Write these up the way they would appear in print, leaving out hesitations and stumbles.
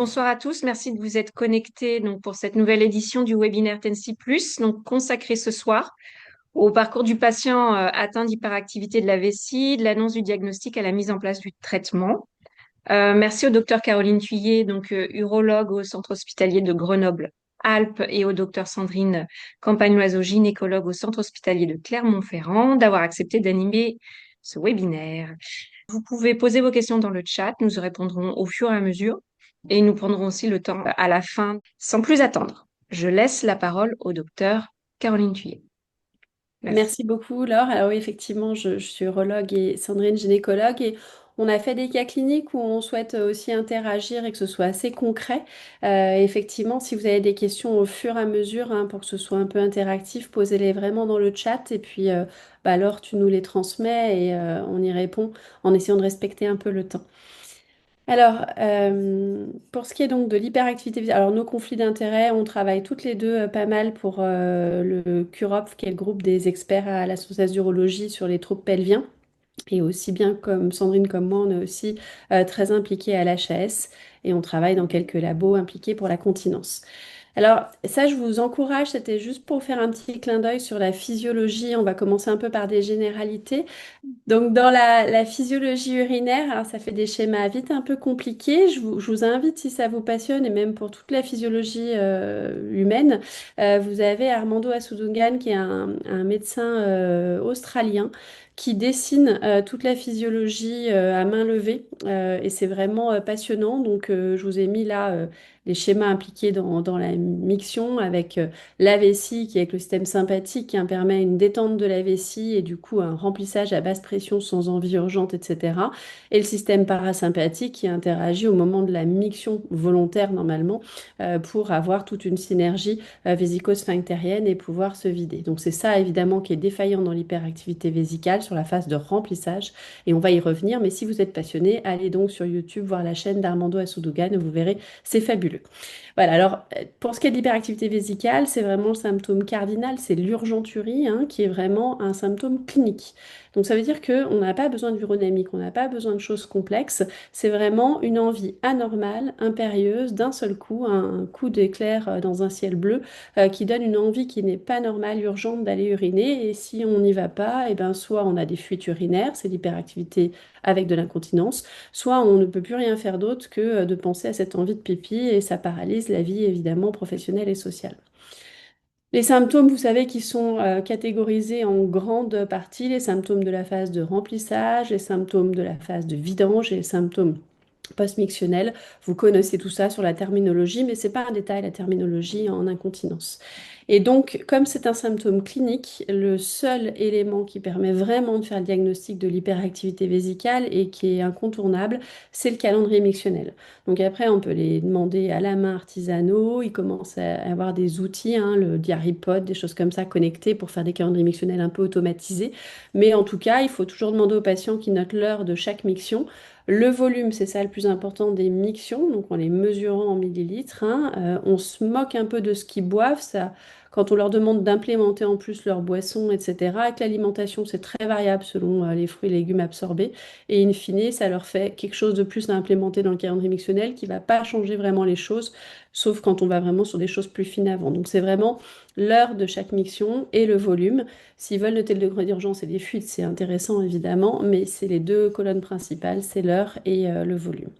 Bonsoir à tous, merci de vous être connectés pour cette nouvelle édition du webinaire Tensi Plus, consacré ce soir au parcours du patient atteint d'hyperactivité de la vessie, de l'annonce du diagnostic à la mise en place du traitement. Merci au docteur Caroline Thuillier, urologue au centre hospitalier de Grenoble-Alpes, et au docteur Sandrine Campagnoiseau, gynécologue au centre hospitalier de Clermont-Ferrand, d'avoir accepté d'animer ce webinaire. Vous pouvez poser vos questions dans le chat, nous y répondrons au fur et à mesure et nous prendrons aussi le temps à la fin. Sans plus attendre, je laisse la parole au docteur Caroline Thuillier. Merci. Merci beaucoup, Laure. Alors oui, effectivement, je suis urologue et Sandrine gynécologue et on a fait des cas cliniques où on souhaite aussi interagir et que ce soit assez concret. Effectivement, si vous avez des questions au fur et à mesure, hein, pour que ce soit un peu interactif, posez-les vraiment dans le chat et puis Laure, tu nous les transmets et on y répond en essayant de respecter un peu le temps. Alors, pour ce qui est donc de l'hyperactivité visuelle, alors nos conflits d'intérêts, on travaille toutes les deux pas mal pour le CUROP, qui est le groupe des experts à l'Association d'urologie sur les troubles pelviens. Et aussi bien comme Sandrine comme moi, on est aussi très impliqués à l'HAS et on travaille dans quelques labos impliqués pour la continence. Alors ça, je vous encourage, c'était juste pour faire un petit clin d'œil sur la physiologie. On va commencer un peu par des généralités. Donc, dans la physiologie urinaire, alors ça fait des schémas vite un peu compliqués. Je vous invite, si ça vous passionne, et même pour toute la physiologie humaine, vous avez Armando Assoudoungan, qui est un médecin australien, qui dessine toute la physiologie à main levée. Et c'est vraiment passionnant. Donc, je vous ai mis là les schémas impliqués dans la miction avec la vessie qui est avec le système sympathique qui permet une détente de la vessie et du coup un remplissage à basse pression sans envie urgente, etc. Et le système parasympathique qui interagit au moment de la miction volontaire normalement pour avoir toute une synergie vésico-sphinctérienne et pouvoir se vider. Donc c'est ça évidemment qui est défaillant dans l'hyperactivité vésicale sur la phase de remplissage et on va y revenir. Mais si vous êtes passionné, allez donc sur YouTube voir la chaîne d'Armando Assoudogan et vous verrez, c'est fabuleux. Voilà, alors pour ce qui est de l'hyperactivité vésicale, c'est vraiment le symptôme cardinal, c'est l'urgenturie, hein, qui est vraiment un symptôme clinique. Donc ça veut dire qu'on n'a pas besoin d'urodynamique, on n'a pas besoin de choses complexes, c'est vraiment une envie anormale, impérieuse, d'un seul coup, un coup d'éclair dans un ciel bleu qui donne une envie qui n'est pas normale, urgente d'aller uriner. Et si on n'y va pas, eh ben, soit on a des fuites urinaires, c'est l'hyperactivité avec de l'incontinence, soit on ne peut plus rien faire d'autre que de penser à cette envie de pipi et ça paralyse la vie évidemment professionnelle et sociale. Les symptômes, vous savez, qui sont catégorisés en grande partie, les symptômes de la phase de remplissage, les symptômes de la phase de vidange et les symptômes post-mictionnels. Vous connaissez tout ça sur la terminologie, mais ce n'est pas un détail, la terminologie en incontinence. Et donc, comme c'est un symptôme clinique, le seul élément qui permet vraiment de faire le diagnostic de l'hyperactivité vésicale et qui est incontournable, c'est le calendrier mictionnel. Donc après, on peut les demander à la main artisanaux. Il commence à avoir des outils, hein, le DiaryPod, des choses comme ça connectées pour faire des calendriers mictionnels un peu automatisés. Mais en tout cas, il faut toujours demander aux patients qui notent l'heure de chaque miction. Le volume, c'est ça le plus important des mictions, donc en les mesurant en millilitres, hein. On se moque un peu de ce qu'ils boivent, ça, quand on leur demande d'implémenter en plus leur boisson, etc. Avec l'alimentation, c'est très variable selon les fruits et légumes absorbés. Et in fine, ça leur fait quelque chose de plus à implémenter dans le calendrier mictionnel qui ne va pas changer vraiment les choses, sauf quand on va vraiment sur des choses plus fines avant. Donc c'est vraiment l'heure de chaque miction et le volume. S'ils veulent noter le degré d'urgence et les fuites, c'est intéressant évidemment, mais c'est les deux colonnes principales, c'est l'heure et le volume.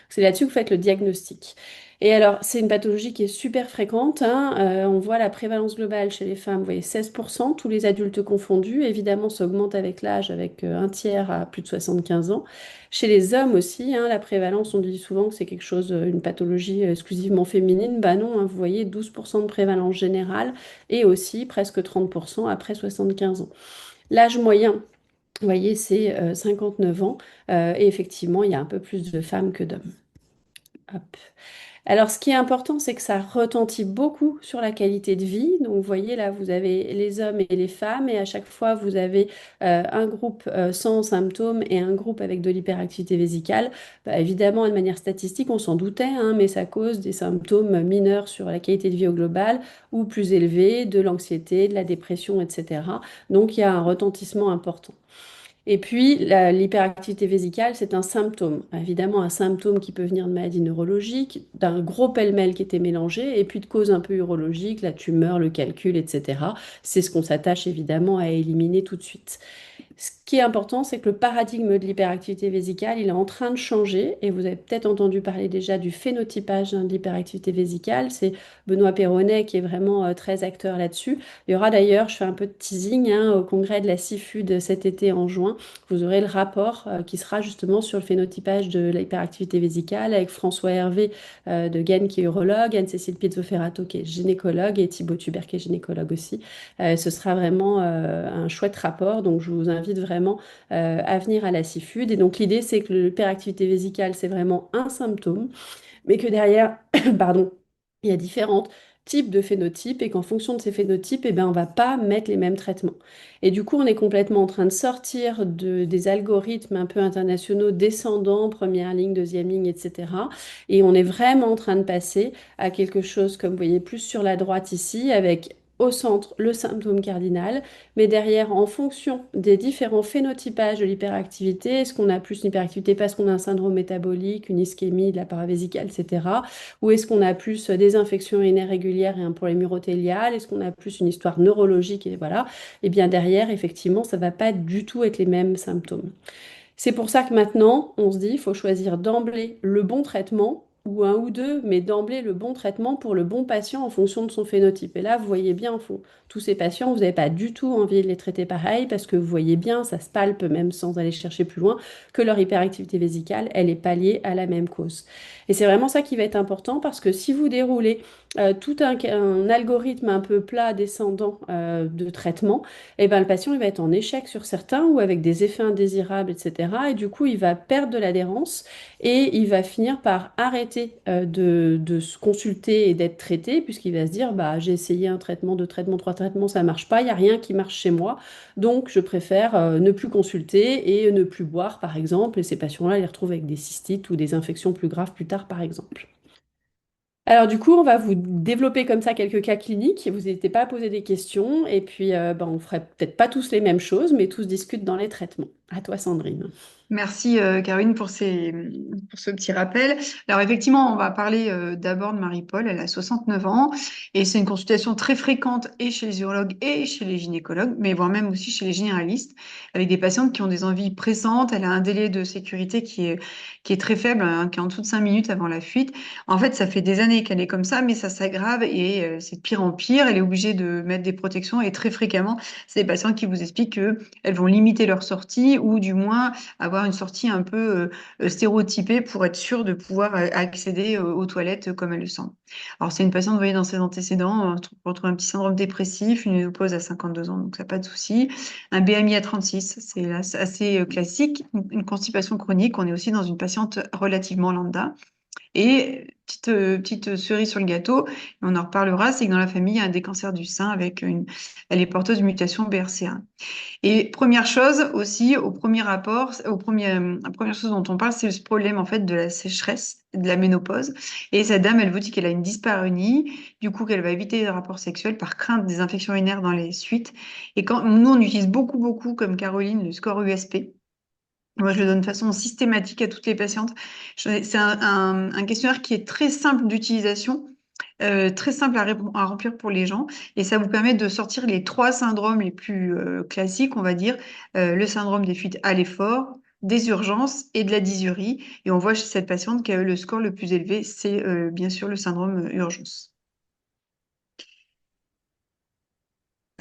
C'est là-dessus que vous faites le diagnostic. Et alors, c'est une pathologie qui est super fréquente, hein. On voit la prévalence globale chez les femmes, vous voyez, 16%, tous les adultes confondus. Évidemment, ça augmente avec l'âge, avec un tiers à plus de 75 ans. Chez les hommes aussi, hein, la prévalence, on dit souvent que c'est quelque chose, une pathologie exclusivement féminine. Bah non, hein, vous voyez, 12% de prévalence générale et aussi presque 30% après 75 ans. L'âge moyen, vous voyez, c'est 59 ans. Et effectivement, il y a un peu plus de femmes que d'hommes. Hop. Alors, ce qui est important, c'est que ça retentit beaucoup sur la qualité de vie. Donc, vous voyez, là, vous avez les hommes et les femmes, et à chaque fois, vous avez un groupe sans symptômes et un groupe avec de l'hyperactivité vésicale. Bah, évidemment, de manière statistique, on s'en doutait, hein, mais ça cause des symptômes mineurs sur la qualité de vie au global ou plus élevés, de l'anxiété, de la dépression, etc. Donc, il y a un retentissement important. Et puis, l'hyperactivité vésicale, c'est un symptôme. Évidemment, un symptôme qui peut venir de maladies neurologiques, d'un gros pêle-mêle qui était mélangé, et puis de causes un peu urologiques, la tumeur, le calcul, etc. C'est ce qu'on s'attache évidemment à éliminer tout de suite. Ce qui est important, c'est que le paradigme de l'hyperactivité vésicale, il est en train de changer. Et vous avez peut-être entendu parler déjà du phénotypage de l'hyperactivité vésicale. C'est Benoît Perronnet qui est vraiment très acteur là-dessus. Il y aura d'ailleurs, je fais un peu de teasing, au congrès de la CIFUD cet été en juin. Vous aurez le rapport qui sera justement sur le phénotypage de l'hyperactivité vésicale avec François Hervé de Guen qui est urologue, Anne-Cécile Pizzoferrato qui est gynécologue et Thibaut Tubert qui est gynécologue aussi. Ce sera vraiment un chouette rapport, donc je vous invite vraiment à venir à la CIFUD. Et donc l'idée, c'est que l'hyperactivité vésicale, c'est vraiment un symptôme, mais que derrière, pardon, il y a différents types de phénotypes et qu'en fonction de ces phénotypes, eh ben, on ne va pas mettre les mêmes traitements. Et du coup, on est complètement en train de sortir des algorithmes un peu internationaux descendants, première ligne, deuxième ligne, etc. Et on est vraiment en train de passer à quelque chose, comme vous voyez, plus sur la droite ici, avec au centre le symptôme cardinal, mais derrière, en fonction des différents phénotypages de l'hyperactivité, est-ce qu'on a plus une hyperactivité parce qu'on a un syndrome métabolique, une ischémie de la paravésicale, etc. Ou est-ce qu'on a plus des infections urinaires régulières et un problème urothélial? Est-ce qu'on a plus une histoire neurologique? Et voilà. Et bien derrière, effectivement, ça va pas du tout être les mêmes symptômes. C'est pour ça que maintenant, on se dit, il faut choisir d'emblée le bon traitement, ou un ou deux, mais d'emblée le bon traitement pour le bon patient en fonction de son phénotype. Et là, vous voyez bien, tous ces patients, vous n'avez pas du tout envie de les traiter pareil, parce que vous voyez bien, ça se palpe même sans aller chercher plus loin, que leur hyperactivité vésicale, elle est pas liée à la même cause. Et c'est vraiment ça qui va être important, parce que si vous déroulez tout un algorithme un peu plat descendant de traitement, eh ben, le patient il va être en échec sur certains ou avec des effets indésirables, etc. Et du coup, il va perdre de l'adhérence et il va finir par arrêter de se consulter et d'être traité, puisqu'il va se dire, bah, j'ai essayé un traitement, deux traitements, trois traitements, ça marche pas, il n'y a rien qui marche chez moi, donc je préfère ne plus consulter et ne plus boire, par exemple. Et ces patients-là, ils les retrouvent avec des cystites ou des infections plus graves plus tard, par exemple. Alors du coup, on va vous développer comme ça quelques cas cliniques. Vous n'hésitez pas à poser des questions et puis ben, on ferait peut-être pas tous les mêmes choses, mais tous discutent dans les traitements. À toi, Sandrine. Merci Caroline pour pour ce petit rappel. Alors effectivement, on va parler d'abord de Marie-Paul. Elle a 69 ans et c'est une consultation très fréquente et chez les urologues et chez les gynécologues, mais voire même aussi chez les généralistes, avec des patientes qui ont des envies pressantes. Elle a un délai de sécurité qui est très faible, hein, qui est en dessous de 5 minutes avant la fuite. En fait, ça fait des années qu'elle est comme ça, mais ça s'aggrave et c'est de pire en pire. Elle est obligée de mettre des protections et très fréquemment, c'est des patientes qui vous expliquent qu'elles vont limiter leur sortie ou du moins avoir une sortie un peu stéréotypée pour être sûre de pouvoir accéder aux toilettes comme elle le sent. Alors, c'est une patiente, vous voyez, dans ses antécédents, on retrouve un petit syndrome dépressif, une ménopause à 52 ans, donc ça n'a pas de souci. Un BMI à 36, c'est là, c'est assez classique. Une constipation chronique, on est aussi dans une patiente relativement lambda. Et petite cerise sur le gâteau, on en reparlera, c'est que dans la famille, il y a des cancers du sein elle est porteuse de mutation BRCA1. Et première chose aussi, au premier rapport, la première chose dont on parle, c'est ce problème en fait de la sécheresse, de la ménopause. Et cette dame, elle vous dit qu'elle a une dyspareunie, du coup qu'elle va éviter les rapports sexuels par crainte des infections urinaires dans les suites. Et quand nous, on utilise beaucoup, comme Caroline, le score USP. Moi, je le donne de façon systématique à toutes les patientes. C'est un questionnaire qui est très simple d'utilisation, très simple à remplir pour les gens. Et ça vous permet de sortir les trois syndromes les plus classiques, on va dire, le syndrome des fuites à l'effort, des urgences et de la dysurie. Et on voit chez cette patiente que le score le plus élevé, c'est bien sûr le syndrome urgence.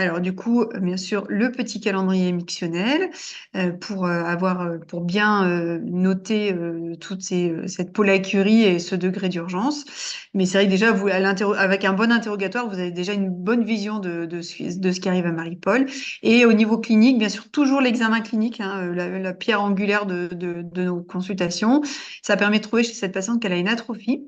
Alors du coup, bien sûr, le petit calendrier mictionnel pour bien noter cette polycurie et ce degré d'urgence. Mais c'est vrai que déjà, avec un bon interrogatoire, vous avez déjà une bonne vision de ce qui arrive à Marie-Paul. Et au niveau clinique, bien sûr, toujours l'examen clinique, hein, la pierre angulaire de nos consultations. Ça permet de trouver chez cette patiente qu'elle a une atrophie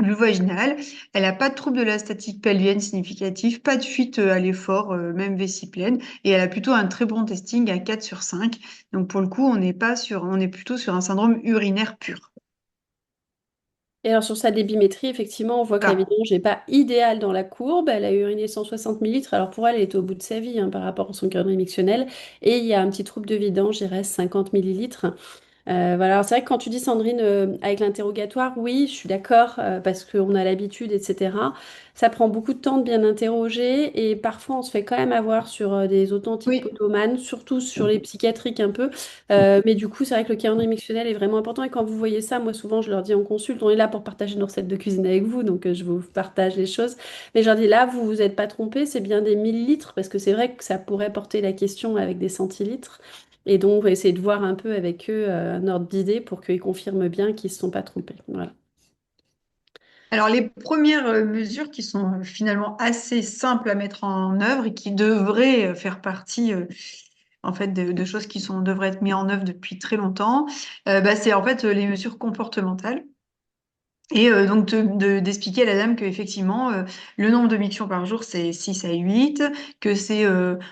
vulvo-vaginale. Elle n'a pas de trouble de la statique pelvienne significatif, pas de fuite à l'effort, même vessie pleine, et elle a plutôt un très bon testing à 4 sur 5. Donc pour le coup, on est plutôt sur un syndrome urinaire pur. Et alors sur sa débimétrie, effectivement, on voit que la Voilà. vidange n'est pas idéale dans la courbe. Elle a uriné 160 millilitres. Alors pour elle, elle est au bout de sa vie, hein, par rapport à son calendrier mictionnel. Et il y a un petit trouble de vidange, il reste 50 millilitres. Voilà, alors c'est vrai que quand tu dis Sandrine, avec l'interrogatoire, oui, je suis d'accord, parce qu'on a l'habitude, etc. Ça prend beaucoup de temps de bien interroger et parfois on se fait quand même avoir sur des authentiques Oui. potomanes, surtout sur les psychiatriques un peu. Mais du coup, c'est vrai que le calendrier mictionnel est vraiment important et quand vous voyez ça, moi souvent je leur dis en consulte, on est là pour partager nos recettes de cuisine avec vous, donc je vous partage les choses. Mais je leur dis là, vous vous êtes pas trompé, c'est bien des millilitres parce que c'est vrai que ça pourrait porter la question avec des centilitres. Et donc, on va essayer de voir un peu avec eux un ordre d'idée pour qu'ils confirment bien qu'ils ne se sont pas trompés. Voilà. Alors, les premières mesures qui sont finalement assez simples à mettre en œuvre et qui devraient faire partie en fait de choses qui devraient être mises en œuvre depuis très longtemps, bah, c'est en fait les mesures comportementales. Et donc d'expliquer à la dame qu'effectivement, le nombre de mictions par jour, c'est 6 à 8, que c'est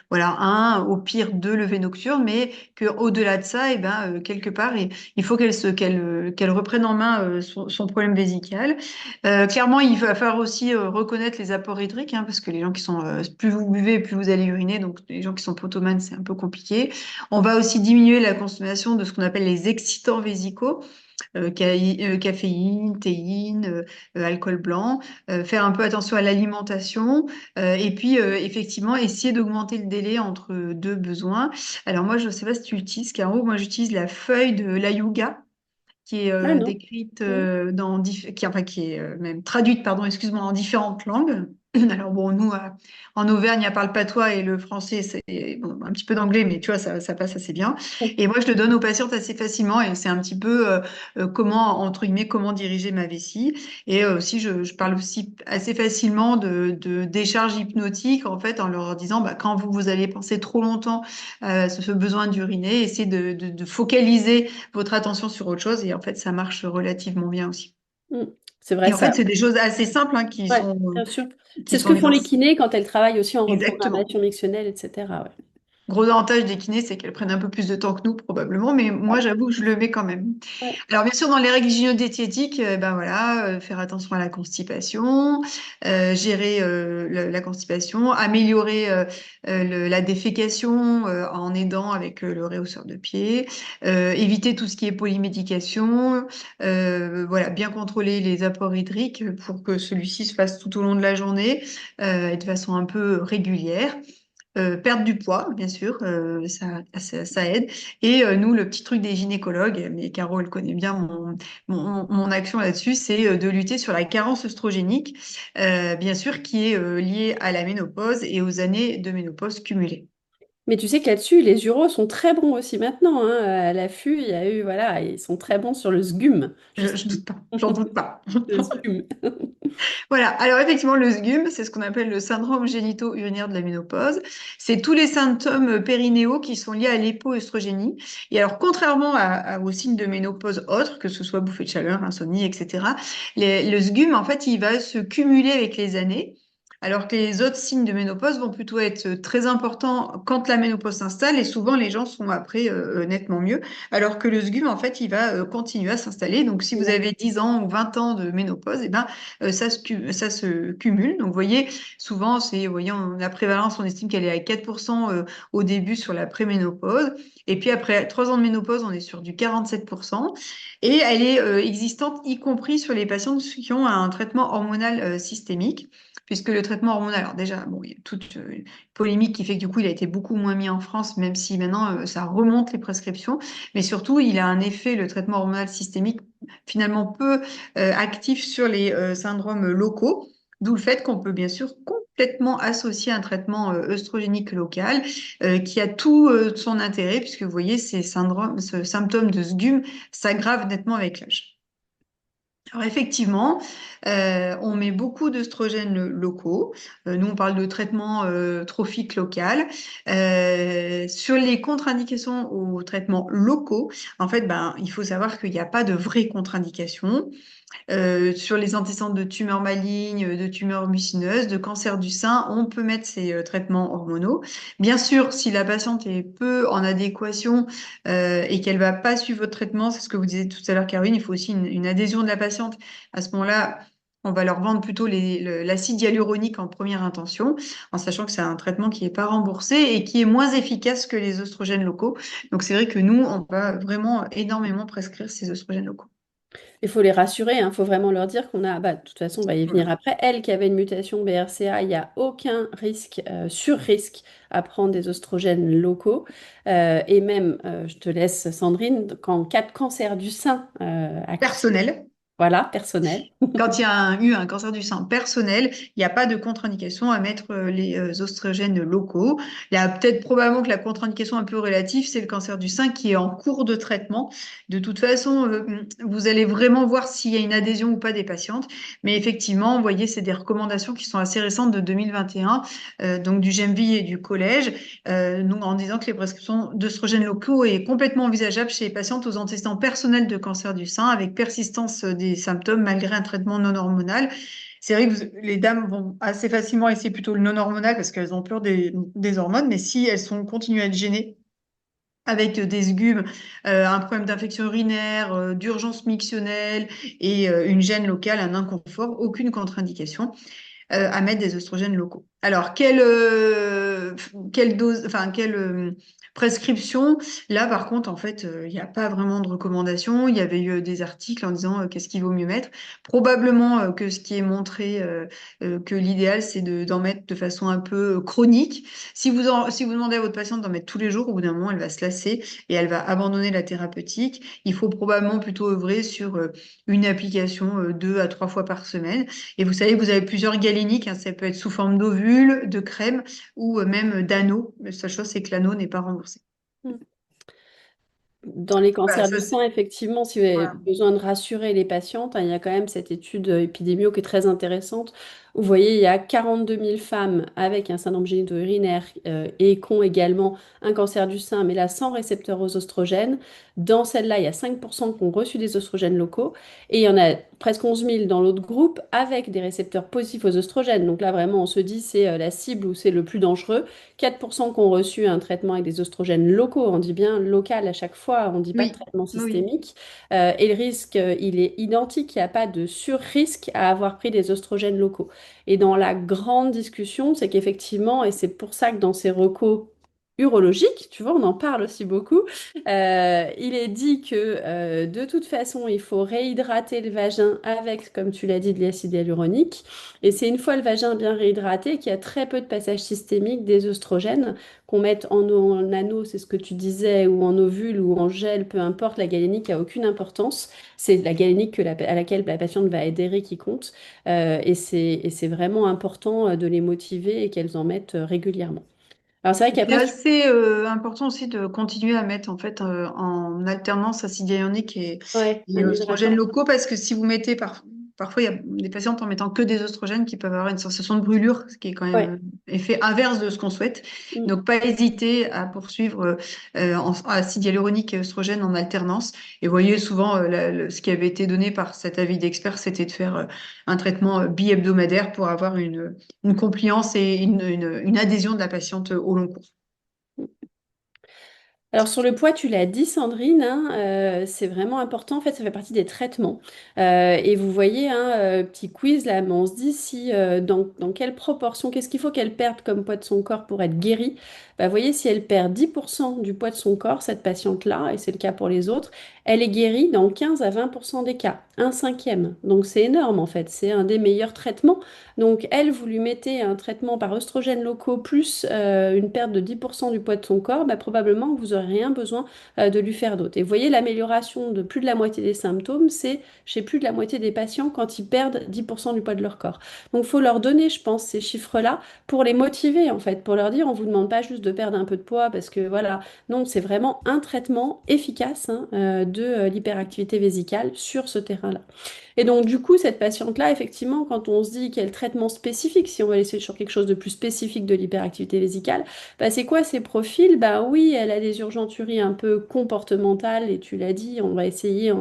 voilà, un, au pire deux levées nocturnes, mais qu'au-delà de ça, et ben, quelque part, il faut qu'elle reprenne en main son problème vésical. Clairement, il va falloir aussi reconnaître les apports hydriques, hein, parce que les gens qui sont, plus vous buvez, plus vous allez uriner, donc les gens qui sont potomanes, c'est un peu compliqué. On va aussi diminuer la consommation de ce qu'on appelle les excitants vésicaux, caféine, théine, alcool blanc, faire un peu attention à l'alimentation et puis effectivement essayer d'augmenter le délai entre deux besoins. Alors moi, je ne sais pas si tu l'utilises, Caro, moi j'utilise la feuille de l'Ayuga qui est Ah non. décrite Mm. qui est même traduite, pardon, excuse-moi, en différentes langues. Alors bon, nous, en Auvergne, elle parle patois et le français, c'est bon, un petit peu d'anglais, mais tu vois, ça passe assez bien. Et moi, je le donne aux patientes assez facilement et c'est un petit peu comment, entre guillemets, comment diriger ma vessie. Et aussi, je parle aussi assez facilement de décharge hypnotique, en fait, en leur disant, bah, quand vous allez penser trop longtemps à ce besoin d'uriner, essayez de focaliser votre attention sur autre chose et en fait, ça marche relativement bien aussi. Mm. C'est vrai Et en fait, ça. c'est des choses assez simples hein, Ouais, bien sûr. qui C'est ce sont que mises font en... les kinés quand elles travaillent aussi en Exactement. reprogrammation mictionnelle, etc. Ouais. Gros avantage des kinés, c'est qu'elles prennent un peu plus de temps que nous, probablement, mais moi, j'avoue que je le mets quand même. Ouais. Alors, bien sûr, dans les règles hygiéno-diététiques, ben voilà, faire attention à la constipation, gérer la constipation, améliorer la défécation en aidant avec le réhausseur de pied, éviter tout ce qui est polymédication, voilà, bien contrôler les apports hydriques pour que celui-ci se fasse tout au long de la journée et de façon un peu régulière. Perdre du poids, bien sûr, ça aide. Et nous, le petit truc des gynécologues, mais Caro, elle connaît bien mon action là-dessus, c'est de lutter sur la carence œstrogénique, bien sûr, qui est liée à la ménopause et aux années de ménopause cumulées. Mais tu sais que là-dessus, les uros sont très bons aussi maintenant, hein. À l'affût, il y a eu, voilà, ils sont très bons sur le sgum, Je justement. doute pas, j'en doute pas. Le sgum. Voilà, alors effectivement, le SGUM, c'est ce qu'on appelle le syndrome génito-urinaire de la ménopause. C'est tous les symptômes périnéaux qui sont liés à l'hypoœstrogénie. Et alors, contrairement aux signes de ménopause autres, que ce soit bouffée de chaleur, insomnie, etc., le SGUM, en fait, il va se cumuler avec les années. Alors que les autres signes de ménopause vont plutôt être très importants quand la ménopause s'installe et souvent les gens sont après nettement mieux. Alors que le SGUM, en fait, il va continuer à s'installer. Donc, si vous avez 10 ans ou 20 ans de ménopause, eh ben, ça se cumule. Donc, vous voyez, souvent, vous voyez, la prévalence, on estime qu'elle est à 4% au début sur la préménopause. Et puis, après 3 ans de ménopause, on est sur du 47%. Et elle est existante, y compris sur les patients qui ont un traitement hormonal systémique. Puisque le traitement hormonal, alors déjà, bon, il y a toute une polémique qui fait que du coup, il a été beaucoup moins mis en France, même si maintenant, ça remonte les prescriptions. Mais surtout, il a un effet, le traitement hormonal systémique, finalement peu actif sur les syndromes locaux, d'où le fait qu'on peut bien sûr complètement associer un traitement œstrogénique local qui a tout son intérêt, puisque vous voyez, ce symptôme de SGUM s'aggrave nettement avec l'âge. Alors effectivement, on met beaucoup d'œstrogènes locaux. Nous, on parle de traitement trophique local. Sur les contre-indications aux traitements locaux, en fait, ben, il faut savoir qu'il n'y a pas de vraies contre-indications. sur les antécédents de tumeurs malignes, de tumeurs mucineuses, de cancer du sein, on peut mettre ces traitements hormonaux. Bien sûr, si la patiente est peu en adéquation et qu'elle va pas suivre votre traitement, c'est ce que vous disiez tout à l'heure, Caroline, il faut aussi une adhésion de la patiente. À ce moment-là, on va leur vendre plutôt l'acide hyaluronique en première intention, en sachant que c'est un traitement qui n'est pas remboursé et qui est moins efficace que les oestrogènes locaux. Donc c'est vrai que nous, on va vraiment énormément prescrire ces oestrogènes locaux. Il faut les rassurer, il faut vraiment leur dire qu'on a, bah, de toute façon, on va y venir Voilà. après. Elle qui avait une mutation BRCA, il n'y a aucun risque, sur-risque à prendre des oestrogènes locaux. Et même, je te laisse, Sandrine, qu'en cas de cancer du sein, Personnel. voilà, personnel. Quand il y a eu un cancer du sein personnel, il n'y a pas de contre-indication à mettre les oestrogènes locaux. Il y a peut-être probablement que la contre-indication un peu relative, c'est le cancer du sein qui est en cours de traitement. De toute façon, vous allez vraiment voir s'il y a une adhésion ou pas des patientes. Mais effectivement, vous voyez, c'est des recommandations qui sont assez récentes de 2021, donc du GEMVI et du collège, donc en disant que les prescriptions d'oestrogènes locaux est complètement envisageable chez les patientes aux antécédents personnels de cancer du sein avec persistance des symptômes malgré un traitement non hormonal. C'est vrai que les dames vont assez facilement essayer plutôt le non hormonal parce qu'elles ont peur des hormones, mais si elles sont continuent à être gênées avec des sgubes, un problème d'infection urinaire, d'urgence mictionnelle et une gêne locale, un inconfort, aucune contre-indication à mettre des oestrogènes locaux. Alors, quelle dose, enfin, quelle prescription? Là, par contre, en fait, il n'y a pas vraiment de recommandation. Il y avait eu des articles en disant qu'est-ce qu'il vaut mieux mettre. Probablement que ce qui est montré, que l'idéal, c'est d'en mettre de façon un peu chronique. Si vous demandez à votre patiente d'en mettre tous les jours, au bout d'un moment, elle va se lasser et elle va abandonner la thérapeutique. Il faut probablement plutôt œuvrer sur une application 2 à 3 fois par semaine. Et vous savez, vous avez plusieurs galéniques, hein, ça peut être sous forme d'ovule, de crème ou même d'anneau. La seule chose, c'est que l'anneau n'est pas remboursé. Dans les Voilà, cancers ça, du sein, effectivement, si vous avez voilà. besoin de rassurer les patientes, il y a quand même cette étude épidémio qui est très intéressante. Vous voyez, il y a 42 000 femmes avec un syndrome génito-urinaire et qui ont également un cancer du sein, mais là sans récepteur aux oestrogènes. Dans celle-là, il y a 5% qui ont reçu des oestrogènes locaux et il y en a presque 11 000 dans l'autre groupe avec des récepteurs positifs aux oestrogènes. Donc là, vraiment, on se dit c'est la cible où c'est le plus dangereux. 4% qui ont reçu un traitement avec des oestrogènes locaux, on dit bien local à chaque fois, on ne dit pas de Oui, traitement oui. systémique. Et le risque, il est identique, il n'y a pas de sur-risque à avoir pris des oestrogènes locaux. Et dans la grande discussion, c'est qu'effectivement, et c'est pour ça que dans ces recos urologiques, tu vois, on en parle aussi beaucoup, il est dit que de toute façon, il faut réhydrater le vagin avec, comme tu l'as dit, de l'acide hyaluronique. Et c'est une fois le vagin bien réhydraté qu'il y a très peu de passage systémique des oestrogènes qu'on mette en anneau, c'est ce que tu disais, ou en ovule ou en gel, peu importe, la galénique n'a aucune importance. C'est la galénique à laquelle la patiente va adhérer qui compte. Et c'est vraiment important de les motiver et qu'elles en mettent régulièrement. Alors c'est vrai C'est qu'après, assez important aussi de continuer à mettre en fait en alternance acide hyaluronique ouais, et un oestrogènes hydratant. locaux parce que si vous mettez parfois il y a des patientes en mettant que des oestrogènes qui peuvent avoir une sensation de brûlure, ce qui est quand même Ouais. effet inverse de ce qu'on souhaite. Mm. Donc pas hésiter à poursuivre en acide hyaluronique et oestrogène en alternance. Et vous voyez souvent ce qui avait été donné par cet avis d'expert, c'était de faire un traitement bi-hebdomadaire pour avoir une compliance et une adhésion de la patiente au long cours. Alors sur le poids, tu l'as dit Sandrine, hein, c'est vraiment important, en fait ça fait partie des traitements. Et vous voyez, hein, petit quiz là, mais on se dit si dans quelle proportion, qu'est-ce qu'il faut qu'elle perde comme poids de son corps pour être guérie? Bah, vous voyez, si elle perd 10% du poids de son corps, cette patiente-là, et c'est le cas pour les autres, elle est guérie dans 15 à 20% des cas, un cinquième. Donc c'est énorme en fait, c'est un des meilleurs traitements. Donc elle, vous lui mettez un traitement par œstrogènes locaux plus une perte de 10% du poids de son corps, bah, probablement que vous n'aurez rien besoin de lui faire d'autre. Et vous voyez, l'amélioration de plus de la moitié des symptômes, c'est chez plus de la moitié des patients quand ils perdent 10% du poids de leur corps. Donc il faut leur donner, je pense, ces chiffres-là pour les motiver en fait, pour leur dire, on ne vous demande pas juste de perdre un peu de poids parce que voilà, non, c'est vraiment un traitement efficace hein, de l'hyperactivité vésicale sur ce terrain-là. Et donc, du coup, cette patiente-là, effectivement, quand on se dit quel traitement spécifique, si on va laisser sur quelque chose de plus spécifique de l'hyperactivité vésicale, bah, c'est quoi ces profils? Bah oui, elle a des urgenturies un peu comportementales, et tu l'as dit, on va essayer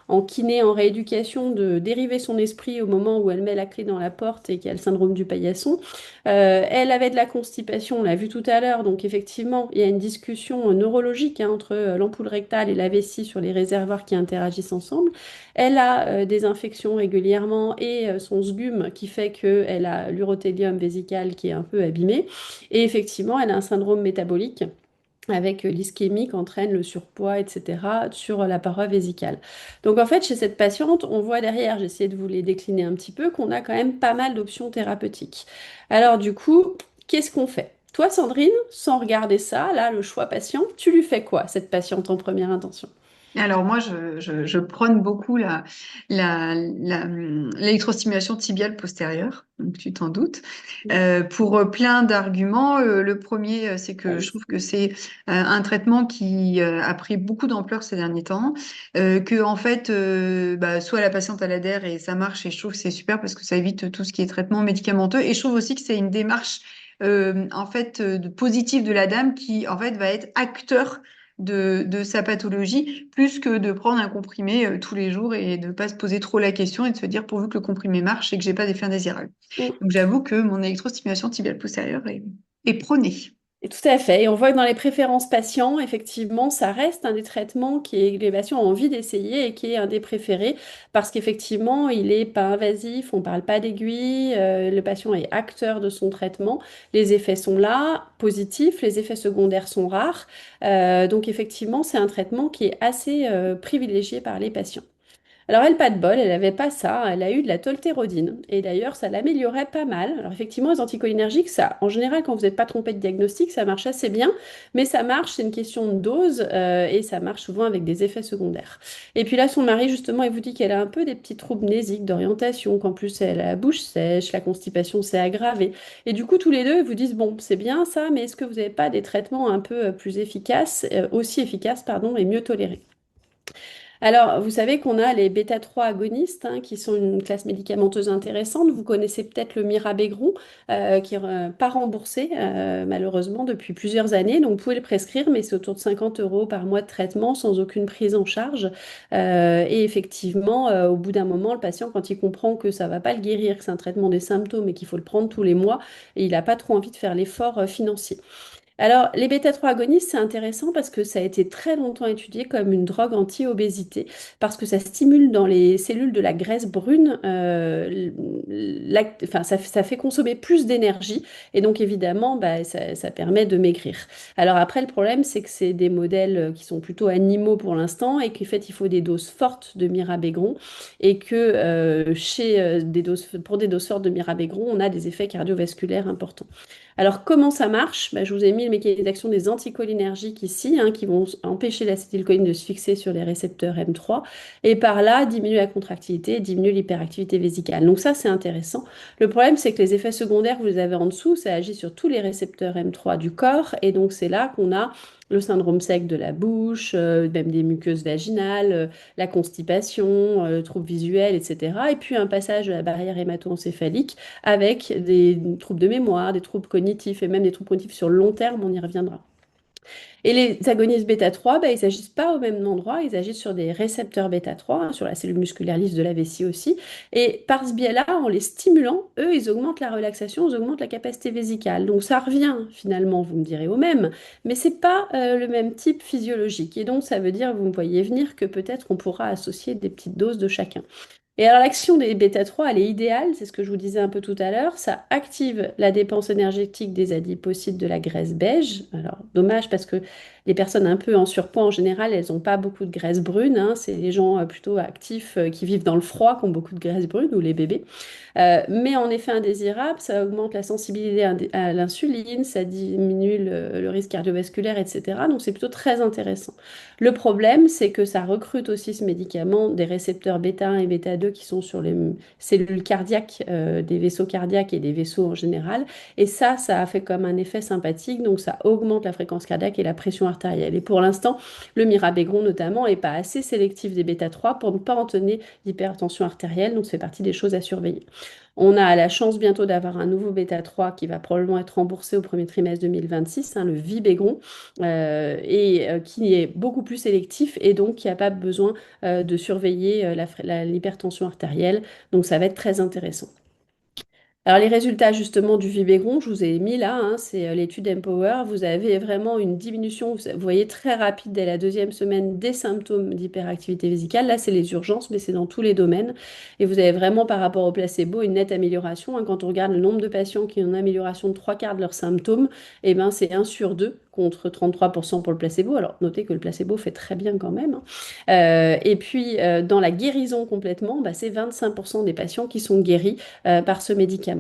en kiné, en rééducation, de dériver son esprit au moment où elle met la clé dans la porte et qu'il y a le syndrome du paillasson. Elle avait de la constipation, on l'a vu tout à l'heure, donc effectivement, il y a une discussion neurologique hein, entre l'ampoule rectale et la vessie sur les réservoirs qui interagissent ensemble. Elle a des infections régulièrement et son sgum qui fait qu'elle a l'urothélium vésical qui est un peu abîmé. Et effectivement, elle a un syndrome métabolique avec l'ischémie qui entraîne le surpoids, etc., sur la paroi vésicale. Donc en fait, chez cette patiente, on voit derrière, j'essaie de vous les décliner un petit peu, qu'on a quand même pas mal d'options thérapeutiques. Alors du coup, qu'est-ce qu'on fait? Toi, Sandrine, sans regarder ça, là, le choix patient, tu lui fais quoi, cette patiente en première intention? Alors moi, je prône beaucoup l'électrostimulation tibiale postérieure, donc tu t'en doutes, pour plein d'arguments. Le premier, c'est que je trouve que Allez-y. c'est un traitement qui a pris beaucoup d'ampleur ces derniers temps, que en fait, bah, soit la patiente elle adhère et ça marche, et je trouve que c'est super parce que ça évite tout ce qui est traitement médicamenteux, et je trouve aussi que c'est une démarche en fait positive de la dame qui en fait va être acteur de sa pathologie, plus que de prendre un comprimé tous les jours et de ne pas se poser trop la question et de se dire pourvu que le comprimé marche et que j'ai pas d'effet indésirable. Donc j'avoue que mon électrostimulation tibiale postérieure est prônée. Et tout à fait. Et on voit que dans les préférences patients, effectivement, ça reste un des traitements que les patients ont envie d'essayer et qui est un des préférés parce qu'effectivement, il n'est pas invasif, on ne parle pas d'aiguille, le patient est acteur de son traitement, les effets sont là, positifs, les effets secondaires sont rares. Donc effectivement, c'est un traitement qui est assez privilégié par les patients. Alors elle, pas de bol, elle n'avait pas ça, elle a eu de la toltérodine. Et d'ailleurs, ça l'améliorait pas mal. Alors effectivement, les anticholinergiques, ça, en général, quand vous n'êtes pas trompé de diagnostic, ça marche assez bien. Mais ça marche, c'est une question de dose, et ça marche souvent avec des effets secondaires. Et puis là, son mari, justement, il vous dit qu'elle a un peu des petits troubles mnésiques d'orientation, qu'en plus elle a la bouche sèche, la constipation s'est aggravée. Et du coup, tous les deux, ils vous disent, bon, c'est bien ça, mais est-ce que vous n'avez pas des traitements un peu plus efficaces, aussi efficaces, pardon, et mieux tolérés? Alors, vous savez qu'on a les bêta-3 agonistes, hein, qui sont une classe médicamenteuse intéressante. Vous connaissez peut-être le mirabegron, qui n'est pas remboursé, malheureusement, depuis plusieurs années. Donc, vous pouvez le prescrire, mais c'est autour de 50 euros par mois de traitement sans aucune prise en charge. Et effectivement, au bout d'un moment, le patient, quand il comprend que ça ne va pas le guérir, que c'est un traitement des symptômes et qu'il faut le prendre tous les mois, il n'a pas trop envie de faire l'effort financier. Alors, les bêta-3 agonistes, c'est intéressant parce que ça a été très longtemps étudié comme une drogue anti-obésité, parce que ça stimule dans les cellules de la graisse brune, enfin, ça fait consommer plus d'énergie, et donc évidemment, bah, ça permet de maigrir. Alors après, le problème, c'est que c'est des modèles qui sont plutôt animaux pour l'instant, et qu'en fait, il faut des doses fortes de mirabegron, et que pour des doses fortes de mirabegron, on a des effets cardiovasculaires importants. Alors, comment ça marche? Bah, je vous ai mis le mécanisme d'action des anticholinergiques ici, hein, qui vont empêcher l'acétylcholine de se fixer sur les récepteurs M3 et par là diminuer la contractilité, diminuer l'hyperactivité vésicale. Donc ça, c'est intéressant. Le problème, c'est que les effets secondaires, vous les avez en dessous, ça agit sur tous les récepteurs M3 du corps et donc c'est là qu'on a le syndrome sec de la bouche, même des muqueuses vaginales, la constipation, troubles visuels, etc. Et puis un passage de la barrière hémato-encéphalique avec des troubles de mémoire, des troubles cognitifs et même des troubles cognitifs sur le long terme, on y reviendra. Et les agonistes bêta-3, bah, ils n'agissent pas au même endroit, ils agissent sur des récepteurs bêta-3, hein, sur la cellule musculaire lisse de la vessie aussi. Et par ce biais-là, en les stimulant, eux, ils augmentent la relaxation, ils augmentent la capacité vésicale. Donc ça revient finalement, vous me direz, au même, mais c'est pas le même type physiologique. Et donc ça veut dire, vous me voyez venir, que peut-être on pourra associer des petites doses de chacun. Et alors l'action des bêta-3, elle est idéale, c'est ce que je vous disais un peu tout à l'heure, ça active la dépense énergétique des adipocytes de la graisse beige. Alors dommage parce que les personnes un peu en surpoids en général, elles n'ont pas beaucoup de graisse brune, hein. C'est les gens plutôt actifs qui vivent dans le froid qui ont beaucoup de graisse brune ou les bébés. Mais en effet indésirable, ça augmente la sensibilité à l'insuline, ça diminue le risque cardiovasculaire, etc. Donc c'est plutôt très intéressant. Le problème, c'est que ça recrute aussi ce médicament des récepteurs bêta 1 et bêta 2 qui sont sur les cellules cardiaques, des vaisseaux cardiaques et des vaisseaux en général. Et ça a fait comme un effet sympathique, donc ça augmente la fréquence cardiaque et la pression artérielle. Et pour l'instant, le mirabegron notamment est pas assez sélectif des bêta-3 pour ne pas entraîner d'hypertension artérielle, donc ça fait partie des choses à surveiller. On a la chance bientôt d'avoir un nouveau bêta-3 qui va probablement être remboursé au premier trimestre 2026, hein, le Vibegron, qui est beaucoup plus sélectif et donc qui n'a pas besoin de surveiller l'hypertension artérielle. Donc ça va être très intéressant. Alors les résultats justement du Vibegron, je vous ai mis là, hein, c'est l'étude Empower. Vous avez vraiment une diminution, vous voyez très rapide dès la deuxième semaine des symptômes d'hyperactivité vésicale. Là, c'est les urgences, mais c'est dans tous les domaines. Et vous avez vraiment par rapport au placebo une nette amélioration, hein. Quand on regarde le nombre de patients qui ont une amélioration de trois quarts de leurs symptômes, eh ben, c'est 1 sur 2 contre 33% pour le placebo. Alors notez que le placebo fait très bien quand même, hein. Et puis dans la guérison complètement, bah, c'est 25% des patients qui sont guéris par ce médicament.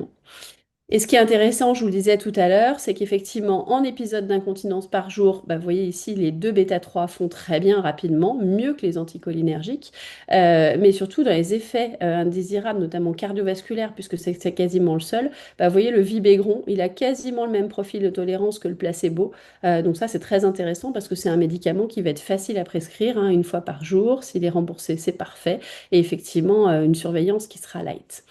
Et ce qui est intéressant, je vous le disais tout à l'heure, c'est qu'effectivement, en épisode d'incontinence par jour, bah, vous voyez ici, les deux bêta-3 font très bien rapidement, mieux que les anticholinergiques, mais surtout dans les effets indésirables, notamment cardiovasculaires, puisque c'est quasiment le seul, bah, vous voyez, le Vibegron, il a quasiment le même profil de tolérance que le placebo. Donc ça, c'est très intéressant parce que c'est un médicament qui va être facile à prescrire, hein, une fois par jour. S'il est remboursé, c'est parfait. Et effectivement, une surveillance qui sera light.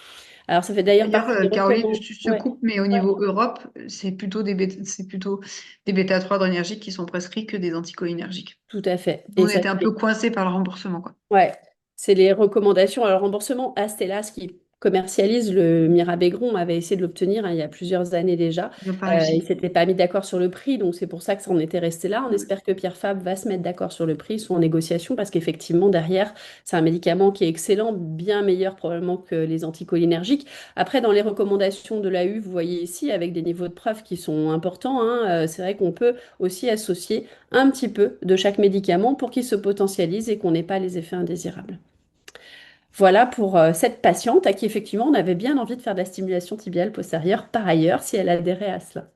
Alors, ça fait d'ailleurs D'ailleurs, partie des Caroline, recommandations. je te coupe, mais au niveau Europe, c'est plutôt des bêta-3 adrénergiques qui sont prescrits que des anticholinergiques. Tout à fait. On Et ça, était un peu coincés par le remboursement, quoi. ouais, c'est les recommandations. Alors, le remboursement, Astellas, qui commercialise le Mirabegron, avait essayé de l'obtenir, hein, il y a plusieurs années déjà. Ils n'ont pas Ils ne réussi. s'étaient pas mis d'accord sur le prix, donc c'est pour ça que ça en était resté là. On Ouais. espère que Pierre Fabre va se mettre d'accord sur le prix, ils sont en négociation, parce qu'effectivement, derrière, c'est un médicament qui est excellent, bien meilleur probablement que les anticholinergiques. Après, dans les recommandations de l'AU, vous voyez ici, avec des niveaux de preuve qui sont importants, hein, c'est vrai qu'on peut aussi associer un petit peu de chaque médicament pour qu'il se potentialise et qu'on n'ait pas les effets indésirables. Voilà pour cette patiente à qui effectivement on avait bien envie de faire de la stimulation tibiale postérieure par ailleurs si elle adhérait à cela.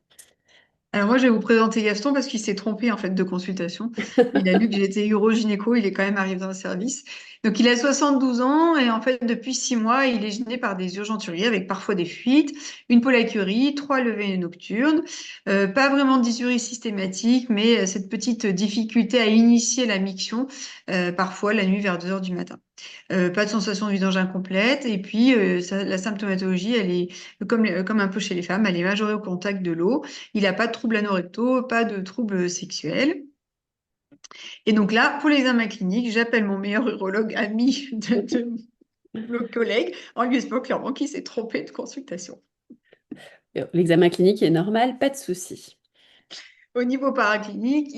Alors moi, je vais vous présenter Gaston parce qu'il s'est trompé en fait de consultation. Il a lu que j'étais urogynéco, il est quand même arrivé dans le service. Donc il a 72 ans et en fait depuis 6 mois, il est gêné par des urgenturies avec parfois des fuites, une pollakiurie, 3 levées nocturnes, pas vraiment de dysurie systématique, mais cette petite difficulté à initier la miction, parfois la nuit vers 2 heures du matin. Pas de sensation de vidange incomplète et puis la symptomatologie, elle est comme un peu chez les femmes, elle est majorée au contact de l'eau. Il n'a pas de troubles anorectaux, pas de troubles sexuels. Et donc là, pour l'examen clinique, j'appelle mon meilleur urologue ami de mon collègue en lui expliquant clairement qu'il s'est trompé de consultation. L'examen clinique est normal, pas de souci. Au niveau paraclinique,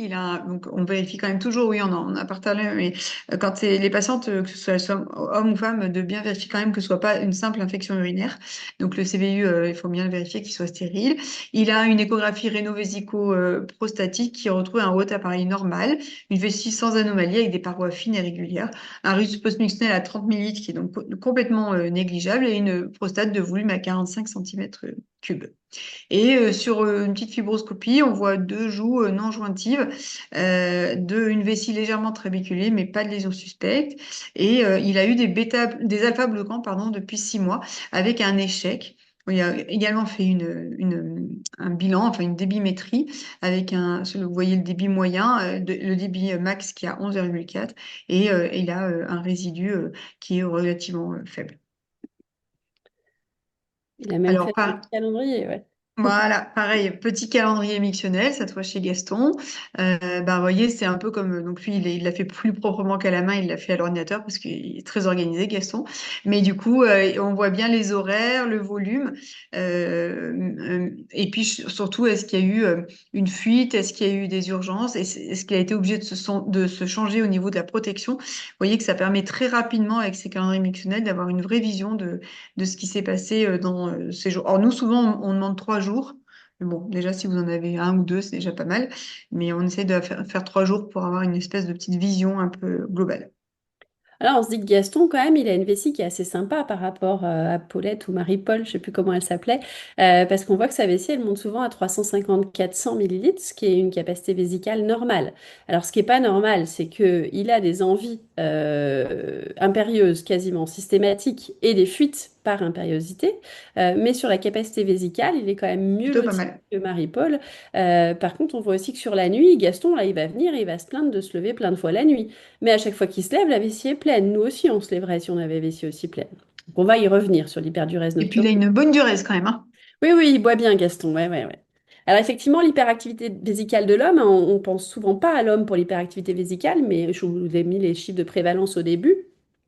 donc on vérifie quand même toujours, oui, on a partagé, mais quand c'est les patientes, que ce soit hommes ou femmes, de bien vérifier quand même que ce soit pas une simple infection urinaire. Donc le CVU, il faut bien le vérifier qu'il soit stérile. Il a une échographie réno-vésico-prostatique qui retrouve un haut appareil normal, une vessie sans anomalie avec des parois fines et régulières, un rhésus post-mictionnel à 30 millilitres qui est donc complètement négligeable et une prostate de volume à 45 cm3. Et sur une petite fibroscopie, on voit deux joues non jointives, une vessie légèrement trabéculée, mais pas de lésion suspecte. Et il a eu des alpha-bloquants pardon, depuis 6 mois avec un échec. Il a également fait un bilan, enfin une débimétrie, avec vous voyez le débit moyen, le débit max qui est à 11,4, et il a un résidu qui est relativement faible. Il a même Alors, fait son calendrier, ouais. voilà, pareil, petit calendrier mictionnel, cette fois chez Gaston. Vous voyez, c'est un peu comme, donc lui, il l'a fait plus proprement qu'à la main, il l'a fait à l'ordinateur parce qu'il est très organisé, Gaston. Mais du coup, on voit bien les horaires, le volume. Et puis surtout, est-ce qu'il y a eu une fuite? Est-ce qu'il y a eu des urgences? Est-ce qu'il a été obligé de se changer au niveau de la protection? Vous voyez que ça permet très rapidement, avec ces calendriers mictionnels, d'avoir une vraie vision de ce qui s'est passé dans ces jours. Alors nous, souvent, on demande 3 jours. Mais bon, déjà, si vous en avez un ou deux, c'est déjà pas mal. Mais on essaie de faire 3 jours pour avoir une espèce de petite vision un peu globale. Alors, on se dit que Gaston, quand même, il a une vessie qui est assez sympa par rapport à Paulette ou Marie-Paul, je ne sais plus comment elle s'appelait, parce qu'on voit que sa vessie, elle monte souvent à 350-400 millilitres, ce qui est une capacité vésicale normale. Alors, ce qui n'est pas normal, c'est qu'il a des envies impérieuses quasiment systématiques et des fuites par impériosité. Mais sur la capacité vésicale, il est quand même mieux Plutôt pas loti mal. que Marie-Paul. Par contre, on voit aussi que sur la nuit, Gaston, là, il va venir et il va se plaindre de se lever plein de fois la nuit. Mais à chaque fois qu'il se lève, la vessie est pleine. Nous aussi, on se lèverait si on avait la vessie aussi pleine. Donc, on va y revenir sur l'hyperdurèse Et puis nocturne. il a une bonne durée quand même, hein. Oui, oui, il boit bien, Gaston. Ouais, ouais, ouais. Alors effectivement, l'hyperactivité vésicale de l'homme, hein, on pense souvent pas à l'homme pour l'hyperactivité vésicale, mais je vous ai mis les chiffres de prévalence au début.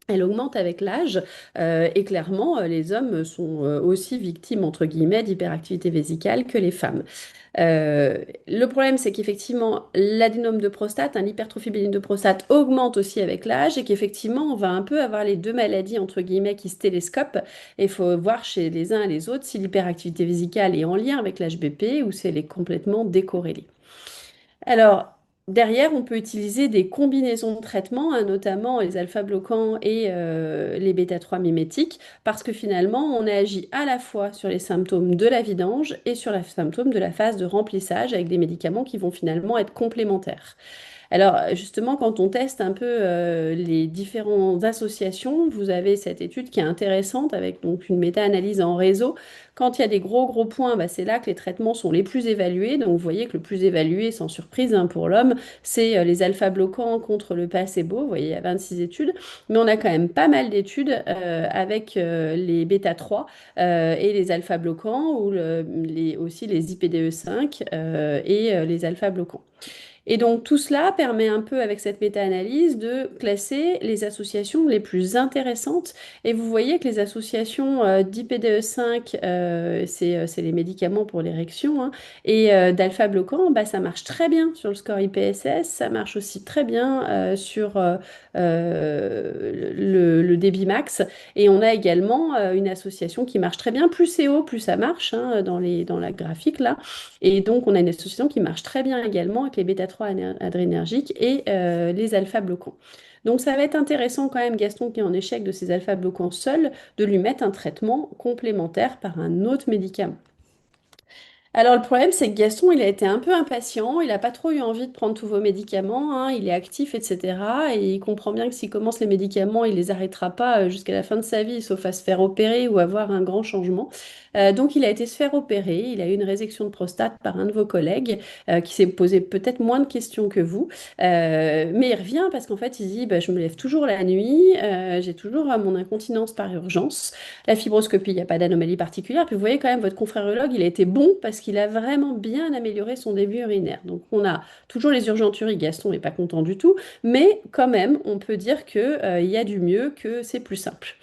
Elle augmente avec l'âge et clairement, les hommes sont aussi victimes, entre guillemets, d'hyperactivité vésicale que les femmes. Euh, le problème, c'est qu'effectivement, l'adénome de prostate, l'hypertrophie bénigne de prostate augmente aussi avec l'âge et qu'effectivement, on va un peu avoir les deux maladies, entre guillemets, qui se télescopent. Et il faut voir chez les uns et les autres si l'hyperactivité vésicale est en lien avec l'HBP ou si elle est complètement décorrélée. Alors, derrière, on peut utiliser des combinaisons de traitements, notamment les alpha-bloquants et les bêta-3 mimétiques, parce que finalement, on agit à la fois sur les symptômes de la vidange et sur les symptômes de la phase de remplissage avec des médicaments qui vont finalement être complémentaires. Alors, justement, quand on teste un peu les différentes associations, vous avez cette étude qui est intéressante avec donc une méta-analyse en réseau. Quand il y a des gros points, bah, c'est là que les traitements sont les plus évalués. Donc, vous voyez que le plus évalué, sans surprise pour l'homme, c'est les alpha-bloquants contre le placebo. Vous voyez, il y a 26 études. Mais on a quand même pas mal d'études avec les bêta-3 et les alpha-bloquants ou aussi les IPDE5 et les alpha-bloquants. Et donc tout cela permet un peu avec cette méta-analyse de classer les associations les plus intéressantes. Et vous voyez que les associations d'IPDE5, c'est les médicaments pour l'érection, hein, et d'alpha-bloquant, bah, ça marche très bien sur le score IPSS, ça marche aussi très bien sur le débit max. Et on a également une association qui marche très bien. Plus c'est haut, plus ça marche hein, dans la graphique là. Et donc, on a une association qui marche très bien également avec les bêta-3 adrénergiques et les alpha-bloquants. Donc, ça va être intéressant quand même, Gaston, qui est en échec de ces alpha-bloquants seuls, de lui mettre un traitement complémentaire par un autre médicament. Alors le problème, c'est que Gaston, il a été un peu impatient, il n'a pas trop eu envie de prendre tous vos médicaments, hein, il est actif, etc. Et il comprend bien que s'il commence les médicaments, il les arrêtera pas jusqu'à la fin de sa vie, sauf à se faire opérer ou avoir un grand changement. Donc il a été se faire opérer, il a eu une résection de prostate par un de vos collègues qui s'est posé peut-être moins de questions que vous. Mais il revient parce qu'en fait, il dit, bah, je me lève toujours la nuit, j'ai toujours mon incontinence par urgence. La fibroscopie, il n'y a pas d'anomalie particulière. Puis vous voyez quand même, votre confrère urologue, il a été bon parce qu'il a vraiment bien amélioré son début urinaire. Donc on a toujours les urgenturies, Gaston n'est pas content du tout, mais quand même, on peut dire que, il y a du mieux, que c'est plus simple.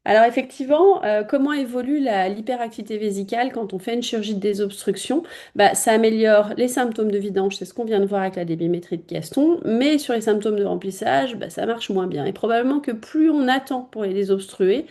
Alors effectivement, comment évolue l'hyperactivité vésicale quand on fait une chirurgie de désobstruction? Bah, ça améliore les symptômes de vidange, c'est ce qu'on vient de voir avec la débimétrie de Gaston, mais sur les symptômes de remplissage, bah, ça marche moins bien. Et probablement que plus on attend pour les désobstruer,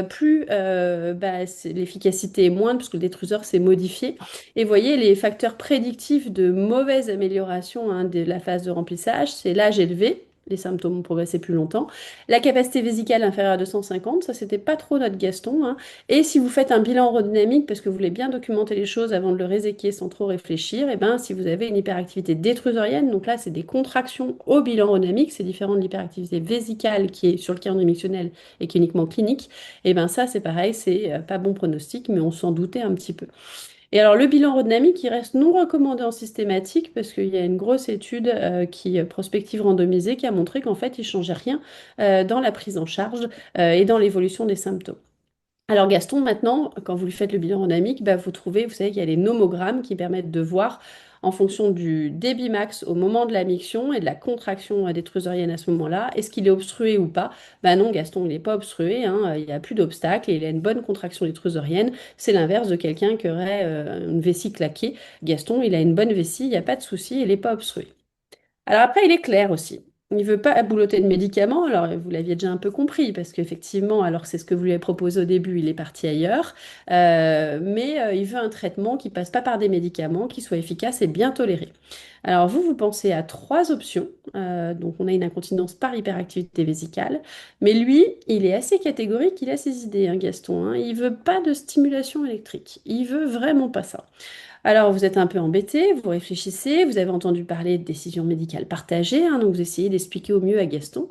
plus bah, l'efficacité est moindre, parce que le détruseur s'est modifié. Et vous voyez, les facteurs prédictifs de mauvaise amélioration hein, de la phase de remplissage, c'est l'âge élevé. Les symptômes ont progressé plus longtemps. La capacité vésicale inférieure à 250, ça c'était pas trop notre Gaston, hein. Et si vous faites un bilan aérodynamique, parce que vous voulez bien documenter les choses avant de le réséquer sans trop réfléchir, et ben si vous avez une hyperactivité détrusorienne, donc là c'est des contractions au bilan aérodynamique, c'est différent de l'hyperactivité vésicale qui est sur le cardio émotionnel et qui est uniquement clinique, et ben ça c'est pareil, c'est pas bon pronostic, mais on s'en doutait un petit peu. Et alors, le bilan aérodynamique, il reste non recommandé en systématique parce qu'il y a une grosse étude prospective randomisée qui a montré qu'en fait, il ne changeait rien dans la prise en charge et dans l'évolution des symptômes. Alors Gaston, maintenant, quand vous lui faites le bilan dynamique, bah, vous trouvez, vous savez qu'il y a les nomogrammes qui permettent de voir en fonction du débit max au moment de la miction et de la contraction des trésoriennes à ce moment-là, est-ce qu'il est obstrué ou pas? Bah non, Gaston, il n'est pas obstrué, hein, il n'y a plus d'obstacle et il a une bonne contraction des trésoriennes. C'est l'inverse de quelqu'un qui aurait une vessie claquée. Gaston, il a une bonne vessie, il n'y a pas de souci, il n'est pas obstrué. Alors après, il est clair aussi. Il ne veut pas boulotter de médicaments, alors vous l'aviez déjà un peu compris, parce qu'effectivement, alors c'est ce que vous lui avez proposé au début, il est parti ailleurs, mais il veut un traitement qui passe pas par des médicaments, qui soit efficace et bien toléré. Alors vous pensez à trois options, donc on a une incontinence par hyperactivité vésicale, mais lui, il est assez catégorique, il a ses idées, hein, Gaston, hein. Il veut pas de stimulation électrique, il veut vraiment pas ça. Alors, vous êtes un peu embêté, vous réfléchissez, vous avez entendu parler de décision médicale partagée, hein, donc vous essayez d'expliquer au mieux à Gaston.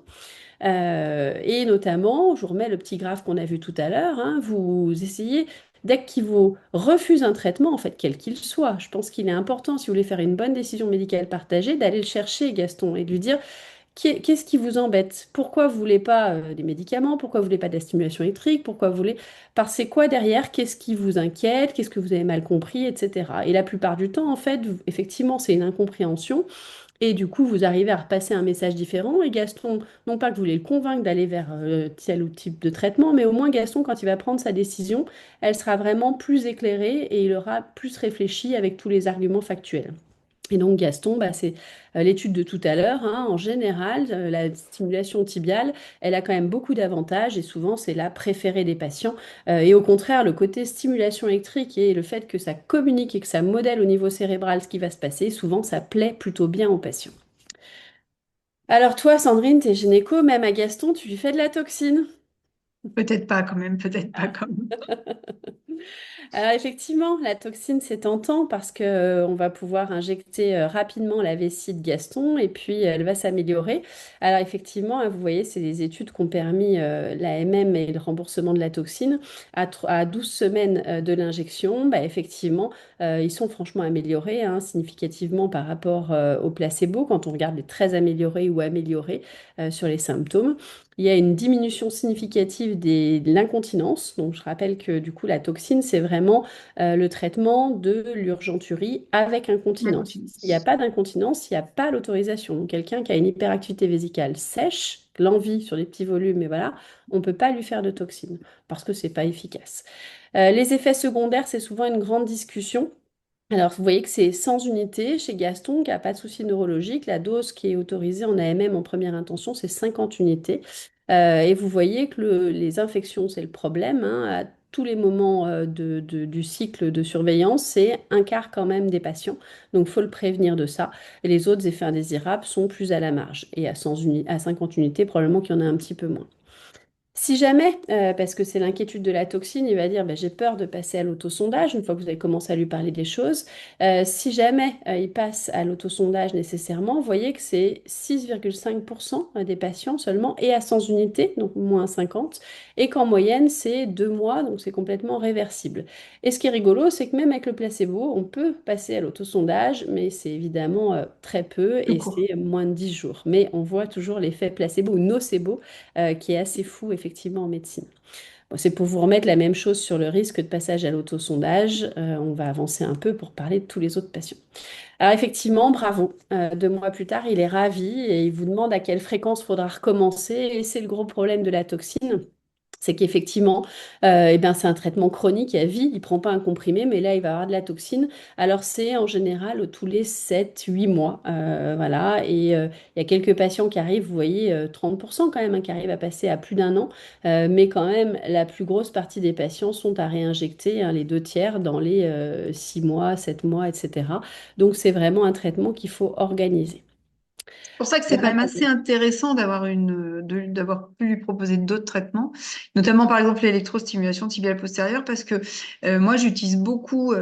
Et notamment, je vous remets le petit graphe qu'on a vu tout à l'heure, hein, vous essayez, dès qu'il vous refuse un traitement, en fait, quel qu'il soit, je pense qu'il est important, si vous voulez faire une bonne décision médicale partagée, d'aller le chercher, Gaston, et de lui dire, qu'est-ce qui vous embête? Pourquoi vous voulez pas des médicaments? Pourquoi vous voulez pas de la stimulation électrique? Pourquoi vous voulez... Parce que c'est quoi derrière? Qu'est-ce qui vous inquiète? Qu'est-ce que vous avez mal compris, etc. Et la plupart du temps, en fait, effectivement, c'est une incompréhension. Et du coup, vous arrivez à repasser un message différent. Et Gaston, non pas que vous voulez le convaincre d'aller vers tel ou type de traitement, mais au moins Gaston, quand il va prendre sa décision, elle sera vraiment plus éclairée et il aura plus réfléchi avec tous les arguments factuels. Et donc Gaston, bah, c'est l'étude de tout à l'heure, hein. En général, la stimulation tibiale, elle a quand même beaucoup d'avantages et souvent c'est la préférée des patients. Et au contraire, le côté stimulation électrique et le fait que ça communique et que ça modèle au niveau cérébral ce qui va se passer, souvent ça plaît plutôt bien aux patients. Alors toi, Sandrine, t'es gynéco, même à Gaston, tu lui fais de la toxine. Peut-être pas quand même, peut-être pas quand même. Alors effectivement, la toxine, c'est tentant parce que, on va pouvoir injecter rapidement la vessie de Gaston et puis elle va s'améliorer. Alors effectivement, hein, vous voyez, c'est des études qui ont permis l'AMM et le remboursement de la toxine à 12 semaines de l'injection. Bah, effectivement, ils sont franchement améliorés, hein, significativement par rapport au placebo quand on regarde les très améliorés ou améliorés sur les symptômes. Il y a une diminution significative de l'incontinence. Donc, je rappelle que du coup, la toxine, c'est vraiment le traitement de l'urgenturie avec La incontinence. S'il n'y a continuance. pas d'incontinence, il n'y a pas l'autorisation. Donc, quelqu'un qui a une hyperactivité vésicale sèche, l'envie sur les petits volumes, mais voilà, on ne peut pas lui faire de toxine parce que c'est pas efficace. Les effets secondaires, c'est souvent une grande discussion. Alors, vous voyez que c'est 100 unités chez Gaston, qui n'a pas de souci neurologique. La dose qui est autorisée en AMM en première intention, c'est 50 unités. Et vous voyez que les infections, c'est le problème, hein. À tous les moments du cycle de surveillance, c'est un quart quand même des patients. Donc, il faut le prévenir de ça. Et les autres effets indésirables sont plus à la marge. Et à 100 à 50 unités, probablement qu'il y en a un petit peu moins. Si jamais, parce que c'est l'inquiétude de la toxine, il va dire bah, j'ai peur de passer à l'autosondage une fois que vous avez commencé à lui parler des choses. Si jamais il passe à l'autosondage nécessairement, vous voyez que c'est 6,5% des patients seulement et à 100 unités, donc moins 50, et qu'en moyenne c'est 2 mois, donc c'est complètement réversible. Et ce qui est rigolo, c'est que même avec le placebo, on peut passer à l'autosondage, mais c'est évidemment très peu Tout et court. c'est moins de 10 jours. Mais on voit toujours l'effet placebo ou nocebo qui est assez fou effectivement en médecine. Bon, c'est pour vous remettre la même chose sur le risque de passage à l'autosondage. On va avancer un peu pour parler de tous les autres patients. Alors effectivement, bravo. 2 mois plus tard, il est ravi et il vous demande à quelle fréquence faudra recommencer. Et c'est le gros problème de la toxine. C'est qu'effectivement, eh ben, c'est un traitement chronique à vie. Il ne prend pas un comprimé, mais là, il va avoir de la toxine. Alors, c'est en général tous les 7, 8 mois. Voilà. Et il y a quelques patients qui arrivent, vous voyez, 30% quand même, hein, qui arrivent à passer à plus d'1 an. Mais quand même, la plus grosse partie des patients sont à réinjecter, hein, les 2 tiers, dans les 6 mois, 7 mois, etc. Donc, c'est vraiment un traitement qu'il faut organiser. C'est pour ça que c'est quand Voilà même pour assez intéressant d'avoir pu lui proposer d'autres traitements, notamment par exemple l'électrostimulation tibiale postérieure, parce que moi j'utilise beaucoup,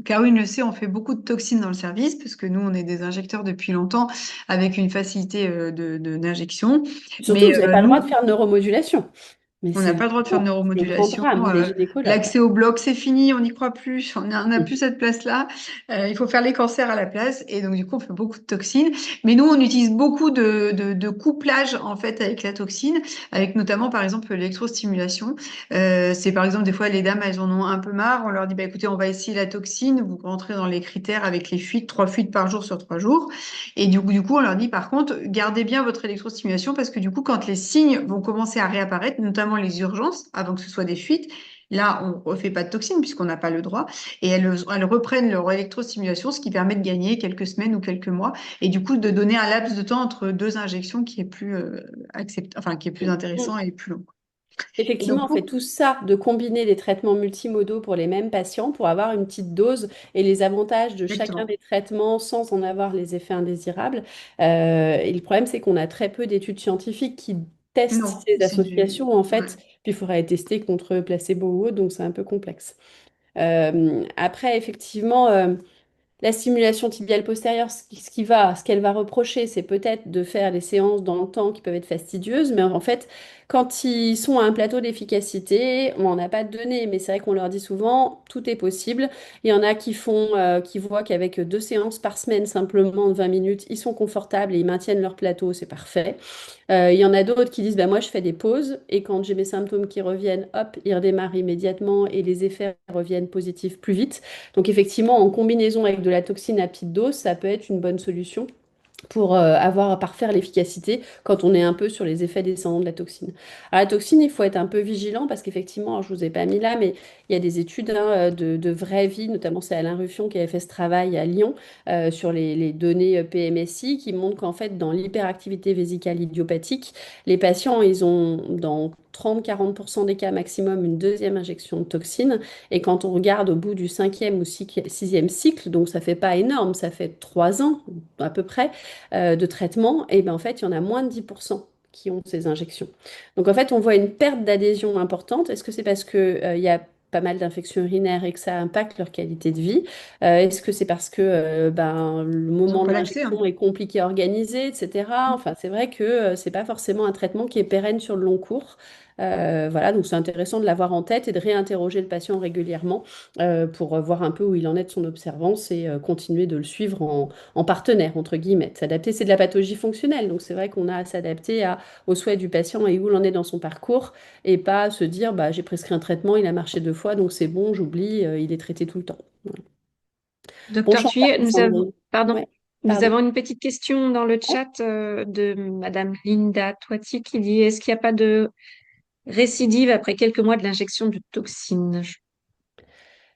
Caroline le sait, on fait beaucoup de toxines dans le service, parce que nous on est des injecteurs depuis longtemps avec une facilité d'injection, surtout, mais vous n'avez pas le droit de nous faire de neuromodulation. Mais on n'a c'est pas le droit de faire de c'est le grand neuromodulation. drame des gynécologues. L'accès au bloc, c'est fini, on n'y croit plus, on n'a plus cette place-là. Il faut faire les cancers à la place. Et donc, du coup, on fait beaucoup de toxines. Mais nous, on utilise beaucoup de couplage, en fait, avec la toxine, avec notamment, par exemple, l'électrostimulation. C'est, par exemple, des fois, les dames, elles en ont un peu marre. On leur dit, bah, écoutez, on va essayer la toxine. Vous rentrez dans les critères avec les fuites, 3 fuites par jour sur 3 jours. Et du coup, on leur dit, par contre, gardez bien votre électrostimulation parce que du coup, quand les signes vont commencer à réapparaître, notamment les urgences, avant que ce soit des fuites, là, on refait pas de toxine puisqu'on n'a pas le droit. Et elles reprennent leur électrostimulation, ce qui permet de gagner quelques semaines ou quelques mois. Et du coup, de donner un laps de temps entre deux injections qui est plus enfin, qui est plus intéressant et plus long. Et Effectivement, donc, on fait tout ça, de combiner les traitements multimodaux pour les mêmes patients pour avoir une petite dose et les avantages de chacun exactement. des traitements sans en avoir les effets indésirables. Et le problème, c'est qu'on a très peu d'études scientifiques qui testent Non, ces c'est du. associations, en Ouais. fait, puis il faudra les tester contre placebo ou autre, donc c'est un peu complexe. Après, effectivement, La stimulation tibiale postérieure, ce qu'elle va reprocher, c'est peut-être de faire des séances dans le temps qui peuvent être fastidieuses, mais en fait, quand ils sont à un plateau d'efficacité, on n'en a pas de données, mais c'est vrai qu'on leur dit souvent, tout est possible. Il y en a qui voient qu'avec 2 séances par semaine, simplement de 20 minutes, ils sont confortables et ils maintiennent leur plateau, c'est parfait. Il y en a d'autres qui disent, bah, moi je fais des pauses et quand j'ai mes symptômes qui reviennent, hop, ils redémarrent immédiatement et les effets reviennent positifs plus vite. Donc effectivement, en combinaison avec de la toxine à petite dose, ça peut être une bonne solution pour avoir à parfaire l'efficacité quand on est un peu sur les effets descendants de la toxine. Alors la toxine, il faut être un peu vigilant parce qu'effectivement, alors, je vous ai pas mis là, mais il y a des études de vraie vie, notamment c'est Alain Ruffion qui avait fait ce travail à Lyon sur les données PMSI qui montrent qu'en fait, dans l'hyperactivité vésicale idiopathique, les patients, ils ont dans 30-40% des cas maximum une deuxième injection de toxine. Et quand on regarde au bout du cinquième ou sixième cycle, donc ça fait pas énorme, ça fait 3 ans à peu près, de traitement, et ben en fait, il y en a moins de 10% qui ont ces injections. Donc en fait, on voit une perte d'adhésion importante. Est-ce que c'est parce que, il y a pas mal d'infections urinaires et que ça impacte leur qualité de vie? Est-ce que c'est parce que ben, le Ils n'ont moment pas de l'accès, hein. l'injection est compliqué à organiser, etc. Enfin, c'est vrai que c'est pas forcément un traitement qui est pérenne sur le long cours. Voilà, donc c'est intéressant de l'avoir en tête et de réinterroger le patient régulièrement pour voir un peu où il en est de son observance et continuer de le suivre en partenaire, entre guillemets. S'adapter, c'est de la pathologie fonctionnelle, donc c'est vrai qu'on a à s'adapter aux souhaits du patient et où il en est dans son parcours, et pas se dire, bah, j'ai prescrit un traitement, il a marché 2 fois, donc c'est bon, j'oublie, il est traité tout le temps. Voilà. Bon Docteur chant, Thuy, Sandrine. pardon, Ouais, nous pardon. avons une petite question dans le Ouais. chat de Madame Linda Toiti qui dit, est-ce qu'il n'y a pas de récidive après quelques mois de l'injection de toxines?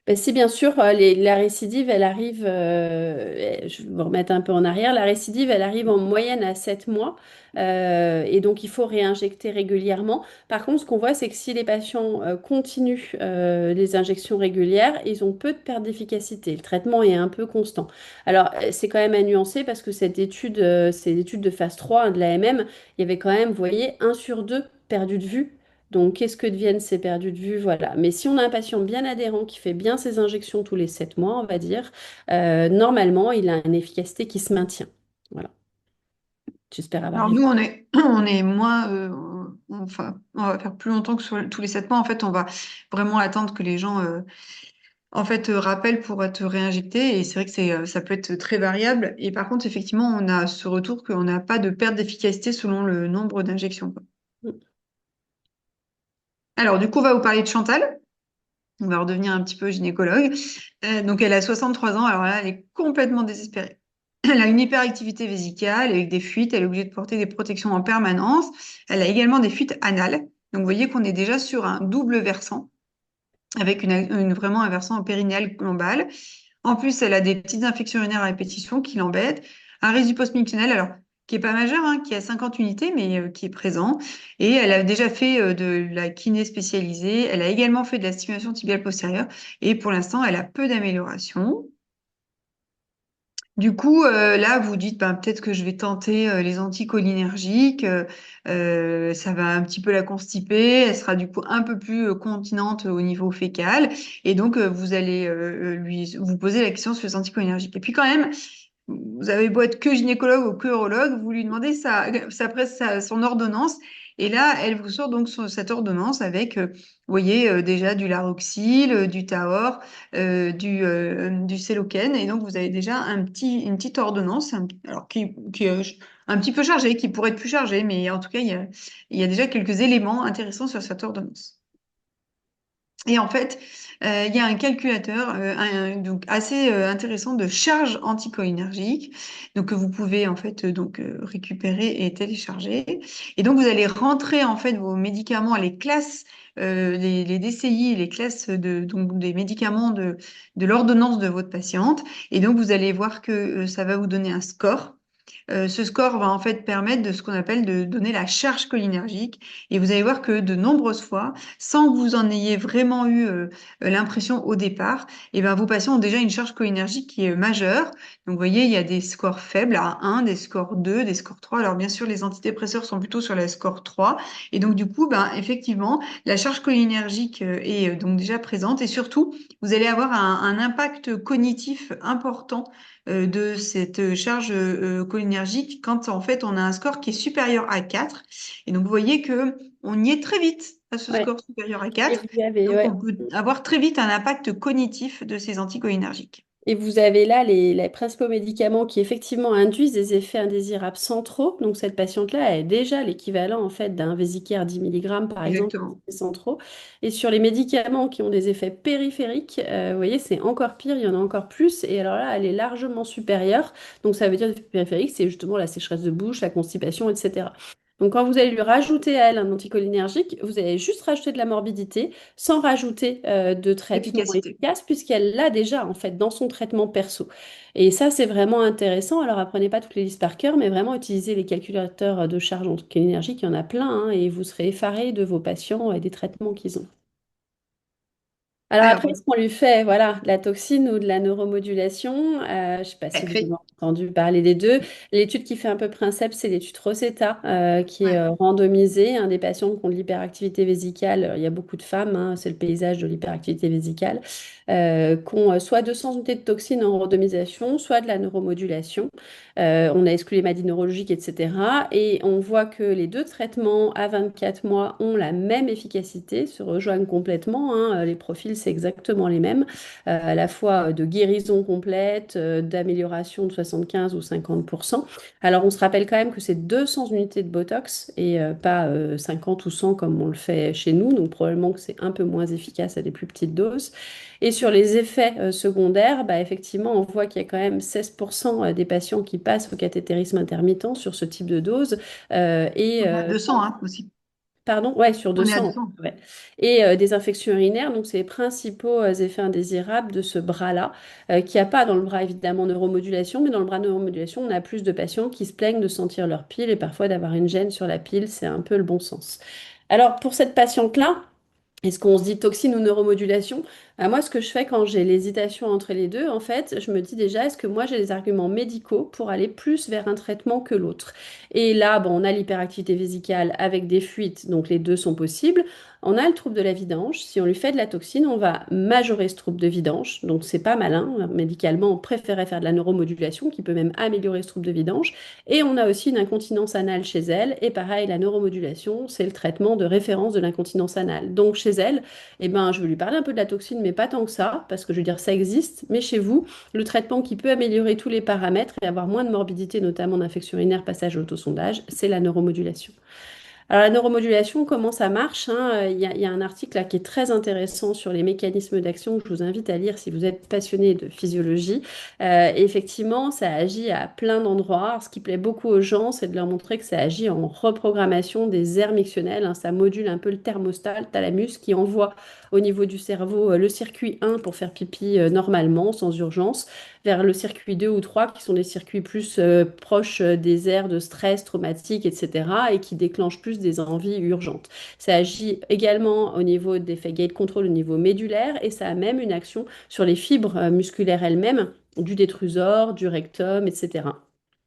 Ben, si bien sûr, la récidive, elle arrive, je vais vous remettre un peu en arrière, la récidive, elle arrive en moyenne à 7 mois, et donc il faut réinjecter régulièrement. Par contre, ce qu'on voit, c'est que si les patients continuent les injections régulières, ils ont peu de perte d'efficacité. Le traitement est un peu constant. Alors, c'est quand même à nuancer parce que ces études de phase 3 de l'AMM, il y avait quand même, vous voyez, 1 sur 2 perdu de vue. Donc, qu'est-ce que deviennent ces perdus de vue? Voilà. Mais si on a un patient bien adhérent qui fait bien ses injections tous les 7 mois, on va dire, normalement, il a une efficacité qui se maintient. Voilà. J'espère avoir Alors nous, répondu. on est moins, enfin, on va faire plus longtemps que sur tous les 7 mois. En fait, on va vraiment attendre que les gens, en fait, rappellent pour être réinjectés. Et c'est vrai que ça peut être très variable. Et par contre, effectivement, on a ce retour qu'on n'a pas de perte d'efficacité selon le nombre d'injections, quoi. Alors, du coup, on va vous parler de Chantal. On va redevenir un petit peu gynécologue. Donc, elle a 63 ans. Alors là, elle est complètement désespérée. Elle a une hyperactivité vésicale avec des fuites. Elle est obligée de porter des protections en permanence. Elle a également des fuites anales. Donc, vous voyez qu'on est déjà sur un double versant avec vraiment un versant périnéal global. En plus, elle a des petites infections urinaires à répétition qui l'embêtent. Un résidu post-mictionnel, alors, qui est pas majeur, hein, qui a 50 unités, mais qui est présent. Et elle a déjà fait de la kiné spécialisée. Elle a également fait de la stimulation tibiale postérieure. Et pour l'instant, elle a peu d'amélioration. Du coup, là, vous dites, ben, peut-être que je vais tenter les anticholinergiques. Ça va un petit peu la constiper. Elle sera du coup un peu plus continente au niveau fécal. Et donc, vous allez vous poser la question sur les anticholinergiques. Et puis quand même, vous avez beau être que gynécologue ou que urologue, vous lui demandez son ordonnance. Et là, elle vous sort donc cette ordonnance avec, vous voyez, déjà du Laroxyl, du Taor, du Seloken. Et donc, vous avez déjà une petite ordonnance, alors qui est un petit peu chargée, qui pourrait être plus chargée, mais en tout cas, il y a déjà quelques éléments intéressants sur cette ordonnance. Et en fait, il y a un calculateur donc assez intéressant de charge anticholinergique, donc que vous pouvez en fait récupérer et télécharger. Et donc vous allez rentrer en fait vos médicaments, les classes, les DCI, les classes donc des médicaments de l'ordonnance de votre patiente. Et donc vous allez voir que ça va vous donner un score. Ce score va en fait permettre de ce qu'on appelle de donner la charge cholinergique. Et vous allez voir que de nombreuses fois, sans que vous en ayez vraiment eu l'impression au départ, et ben, vos patients ont déjà une charge cholinergique qui est majeure. Donc, vous voyez, il y a des scores faibles à 1, des scores 2, des scores 3. Alors, bien sûr, les antidépresseurs sont plutôt sur la score 3. Et donc, du coup, ben, effectivement, la charge cholinergique est donc déjà présente. Et surtout, vous allez avoir un impact cognitif important de cette charge cholinergique quand en fait on a un score qui est supérieur à 4. Et donc vous voyez que on y est très vite à ce Ouais. score supérieur à Et 4. vous avez, Donc ouais. on peut avoir très vite un impact cognitif de ces anticholinergiques. Et vous avez là les principaux médicaments qui effectivement induisent des effets indésirables centraux. Donc cette patiente-là est déjà l'équivalent en fait d'un Vésicare 10 mg par exemple, Exactement. centraux. Et sur les médicaments qui ont des effets périphériques, vous voyez, c'est encore pire, il y en a encore plus. Et alors là, elle est largement supérieure. Donc ça veut dire que périphérique, c'est justement la sécheresse de bouche, la constipation, etc. Donc quand vous allez lui rajouter à elle un anticholinergique, vous allez juste rajouter de la morbidité sans rajouter de traitement Efficacité. efficace puisqu'elle l'a déjà en fait dans son traitement perso. Et ça, c'est vraiment intéressant. Alors apprenez pas toutes les listes par cœur, mais vraiment utilisez les calculateurs de charge anticholinergique, il y en a plein, hein, et vous serez effaré de vos patients et des traitements qu'ils ont. Alors Alors, après, est-ce qu'on lui fait voilà, de la toxine ou de la neuromodulation? Je ne sais pas si vous avez fait. entendu parler des deux. L'étude qui fait un peu princeps, c'est l'étude Rosetta, qui est Ouais. randomisée. Un des patients qui ont de l'hyperactivité vésicale, il y a beaucoup de femmes, hein, c'est le paysage de l'hyperactivité vésicale, qui ont soit 200 unités de toxine en randomisation, soit de la neuromodulation. On a exclu les maladies neurologiques, etc. Et on voit que les deux traitements à 24 mois ont la même efficacité, se rejoignent complètement, hein. Les profils, c'est exactement les mêmes, à la fois de guérison complète, d'amélioration de 75 ou 50%. Alors, on se rappelle quand même que c'est 200 unités de Botox et pas 50 ou 100 comme on le fait chez nous. Donc, probablement que c'est un peu moins efficace à des plus petites doses. Et sur les effets secondaires, bah, effectivement, on voit qu'il y a quand même 16% des patients qui passent au cathétérisme intermittent sur ce type de dose. On a 200 hein, aussi. Pardon, ouais, sur On est à 200. 200. Ouais. Et des infections urinaires, donc c'est les principaux effets indésirables de ce bras-là, qui a pas dans le bras évidemment neuromodulation, mais dans le bras neuromodulation, on a plus de patients qui se plaignent de sentir leur pile et parfois d'avoir une gêne sur la pile, c'est un peu le bon sens. Alors pour cette patiente-là, est-ce qu'on se dit toxine ou neuromodulation? Moi, ce que je fais quand j'ai l'hésitation entre les deux, en fait, je me dis déjà, est-ce que moi j'ai des arguments médicaux pour aller plus vers un traitement que l'autre? Et là, bon, on a l'hyperactivité vésicale avec des fuites, donc les deux sont possibles. On a le trouble de la vidange. Si on lui fait de la toxine, on va majorer ce trouble de vidange. Donc, c'est pas malin. Médicalement, on préférait faire de la neuromodulation qui peut même améliorer ce trouble de vidange. Et on a aussi une incontinence anale chez elle. Et pareil, la neuromodulation, c'est le traitement de référence de l'incontinence anale. Donc chez elle, eh ben, je vais lui parler un peu de la toxine, mais pas tant que ça, parce que je veux dire, ça existe. Mais chez vous, le traitement qui peut améliorer tous les paramètres et avoir moins de morbidité, notamment d'infection urinaire, passage à l'autosondage, c'est la neuromodulation. Alors la neuromodulation, comment ça marche, hein? Il y a un article là qui est très intéressant sur les mécanismes d'action que je vous invite à lire si vous êtes passionné de physiologie. Et effectivement, ça agit à plein d'endroits. Alors, ce qui plaît beaucoup aux gens, c'est de leur montrer que ça agit en reprogrammation des aires mictionnelles, hein. Ça module un peu le thermostat, le thalamus, qui envoie au niveau du cerveau le circuit 1 pour faire pipi normalement, sans urgence, vers le circuit 2 ou 3 qui sont des circuits plus proches des aires de stress, traumatique, etc. et qui déclenchent plus des envies urgentes. Ça agit également au niveau des faits gate control au niveau médulaire et ça a même une action sur les fibres musculaires elles-mêmes, du détrusor, du rectum, etc.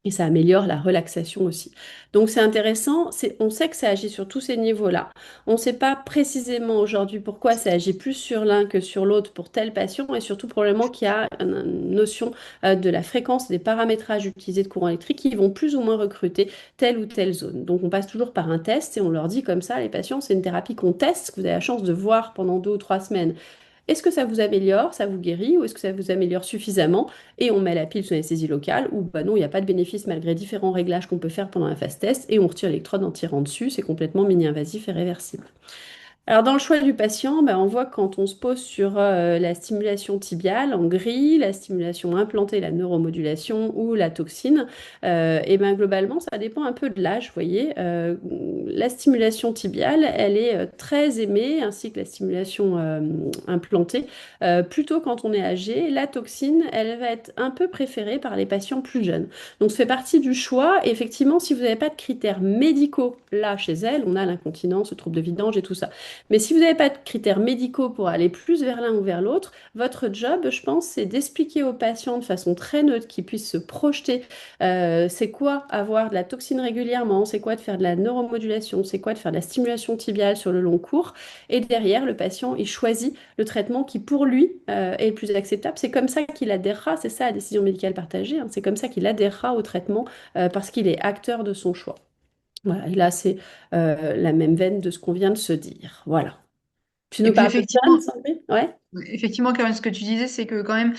Et ça améliore la relaxation aussi. Donc c'est intéressant, on sait que ça agit sur tous ces niveaux-là. On ne sait pas précisément aujourd'hui pourquoi ça agit plus sur l'un que sur l'autre pour tel patient et surtout probablement qu'il y a une notion de la fréquence des paramétrages utilisés de courant électrique qui vont plus ou moins recruter telle ou telle zone. Donc on passe toujours par un test et on leur dit comme ça, les patients, c'est une thérapie qu'on teste, que vous avez la chance de voir pendant 2 ou 3 semaines. Est-ce que ça vous améliore, ça vous guérit, ou est-ce que ça vous améliore suffisamment? Et on met la pile sous anesthésie locale, ou bah non, il n'y a pas de bénéfice malgré différents réglages qu'on peut faire pendant un fast test, et on retire l'électrode en tirant dessus, c'est complètement mini-invasif et réversible. Alors, dans le choix du patient, ben, on voit que quand on se pose sur la stimulation tibiale en gris, la stimulation implantée, la neuromodulation ou la toxine, et ben, globalement, ça dépend un peu de l'âge, vous voyez. La stimulation tibiale, elle est très aimée, ainsi que la stimulation implantée, plutôt quand on est âgé. La toxine, elle va être un peu préférée par les patients plus jeunes. Donc, ça fait partie du choix. Effectivement, si vous n'avez pas de critères médicaux, là, chez elle, on a l'incontinence, le trouble de vidange et tout ça. Mais si vous n'avez pas de critères médicaux pour aller plus vers l'un ou vers l'autre, votre job, je pense, c'est d'expliquer aux patients de façon très neutre qu'ils puissent se projeter. C'est quoi avoir de la toxine régulièrement, c'est quoi de faire de la neuromodulation, c'est quoi de faire de la stimulation tibiale sur le long cours. Et derrière, le patient, il choisit le traitement qui, pour lui, est le plus acceptable. C'est comme ça qu'il adhérera, c'est ça la décision médicale partagée, hein. C'est comme ça qu'il adhérera au traitement parce qu'il est acteur de son choix. Voilà, et là, c'est la même veine de ce qu'on vient de se dire. Voilà. Tu Et nous puis parles de John, effectivement, Sandrine? Ouais. effectivement, Caroline, ce que tu disais, c'est que quand même,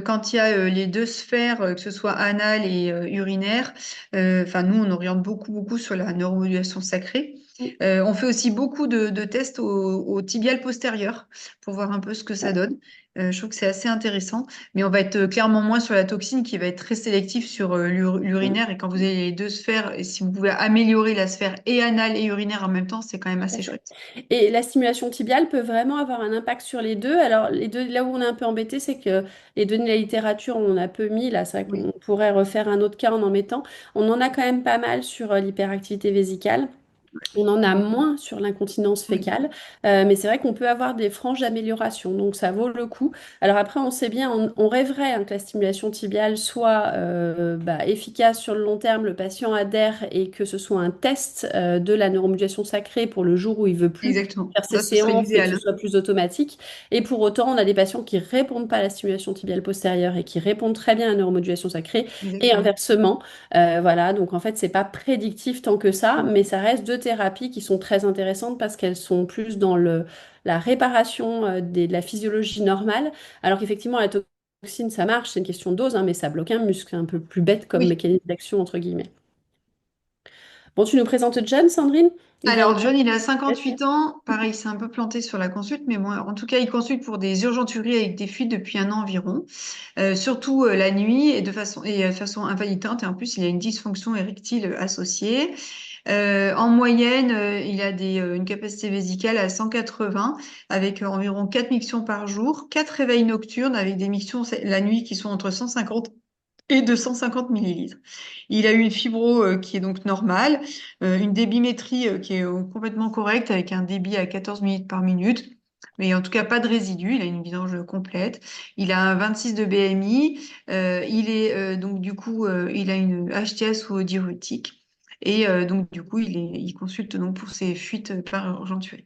quand il y a les deux sphères, que ce soit anale et urinaire, enfin nous, on oriente beaucoup, beaucoup sur la neuromodulation sacrée. On fait aussi beaucoup de tests au tibial postérieur pour voir un peu ce que ça donne. Je trouve que c'est assez intéressant, mais on va être clairement moins sur la toxine qui va être très sélective sur l'urinaire. Et quand vous avez les deux sphères, et si vous pouvez améliorer la sphère et anale et urinaire en même temps, c'est quand même Tout à assez fait. chouette. Et la stimulation tibiale peut vraiment avoir un impact sur les deux. Alors, les deux, là où on est un peu embêté, c'est que les données de la littérature, on en a peu mis. Là, c'est vrai Oui, qu'on pourrait refaire un autre cas en mettant. On en a quand même pas mal sur l'hyperactivité vésicale. On en a oui, moins sur l'incontinence oui. fécale, mais c'est vrai qu'on peut avoir des franges d'amélioration, donc ça vaut le coup. Alors après, on sait bien, on rêverait hein, que la stimulation tibiale soit efficace sur le long terme, le patient adhère et que ce soit un test de la neuromodulation sacrée pour le jour où il veut plus Exactement. faire ses Ça, ce serait séances et que ce l'idéal. soit plus automatique. Et pour autant, on a des patients qui répondent pas à la stimulation tibiale postérieure et qui répondent très bien à la neuromodulation sacrée, et Exactement. inversement. Voilà, donc en fait, c'est pas prédictif tant que ça, mais ça reste deux thérapies qui sont très intéressantes parce qu'elles sont plus dans la réparation de la physiologie normale, alors qu'effectivement, la toxine, ça marche, c'est une question de dose, hein, mais ça bloque un muscle, un peu plus bête comme Oui. mécanisme d'action, entre guillemets. Bon, tu nous présentes John, Sandrine? Il vient de Alors, John, il a consultation. 58 ans. Pareil, c'est un peu planté sur la consulte, mais bon, en tout cas, il consulte pour des urgenturies avec des fuites depuis un an environ, surtout la nuit et de façon invalidante. Et en plus, il a une dysfonction érectile associée. En moyenne, il a une capacité vésicale à 180 avec environ 4 mictions par jour, 4 réveils nocturnes avec des mictions la nuit qui sont entre 150 et 250 millilitres. Il a eu une fibro qui est donc normale, une débimétrie qui est complètement correcte avec un débit à 14 minutes par minute. Mais en tout cas, pas de résidus, il a une vidange complète. Il a un 26 de BMI. Il est donc du coup, il a une HTA ou diurétique. Et donc du coup, il consulte donc pour ses fuites par urgenturie.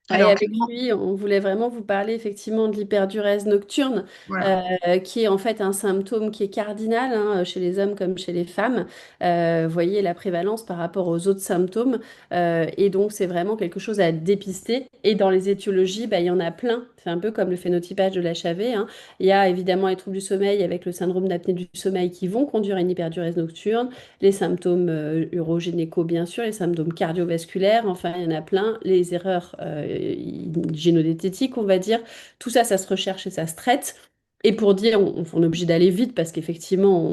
Ouais, et Alors avec clairement, lui, on voulait vraiment vous parler effectivement de l'hyperdurèse nocturne, voilà. qui est en fait un symptôme qui est cardinal hein, chez les hommes comme chez les femmes. Vous voyez la prévalence par rapport aux autres symptômes. Et donc, c'est vraiment quelque chose à dépister. Et dans les étiologies, bah, il y en a plein. C'est un peu comme le phénotypage de l'HAV, hein. Il y a évidemment les troubles du sommeil avec le syndrome d'apnée du sommeil qui vont conduire à une hyperdurèse nocturne, les symptômes urogynéco, bien sûr, les symptômes cardiovasculaires, enfin, il y en a plein, les erreurs génodététiques, on va dire. Tout ça, ça se recherche et ça se traite. Et pour dire, on est obligé d'aller vite parce qu'effectivement,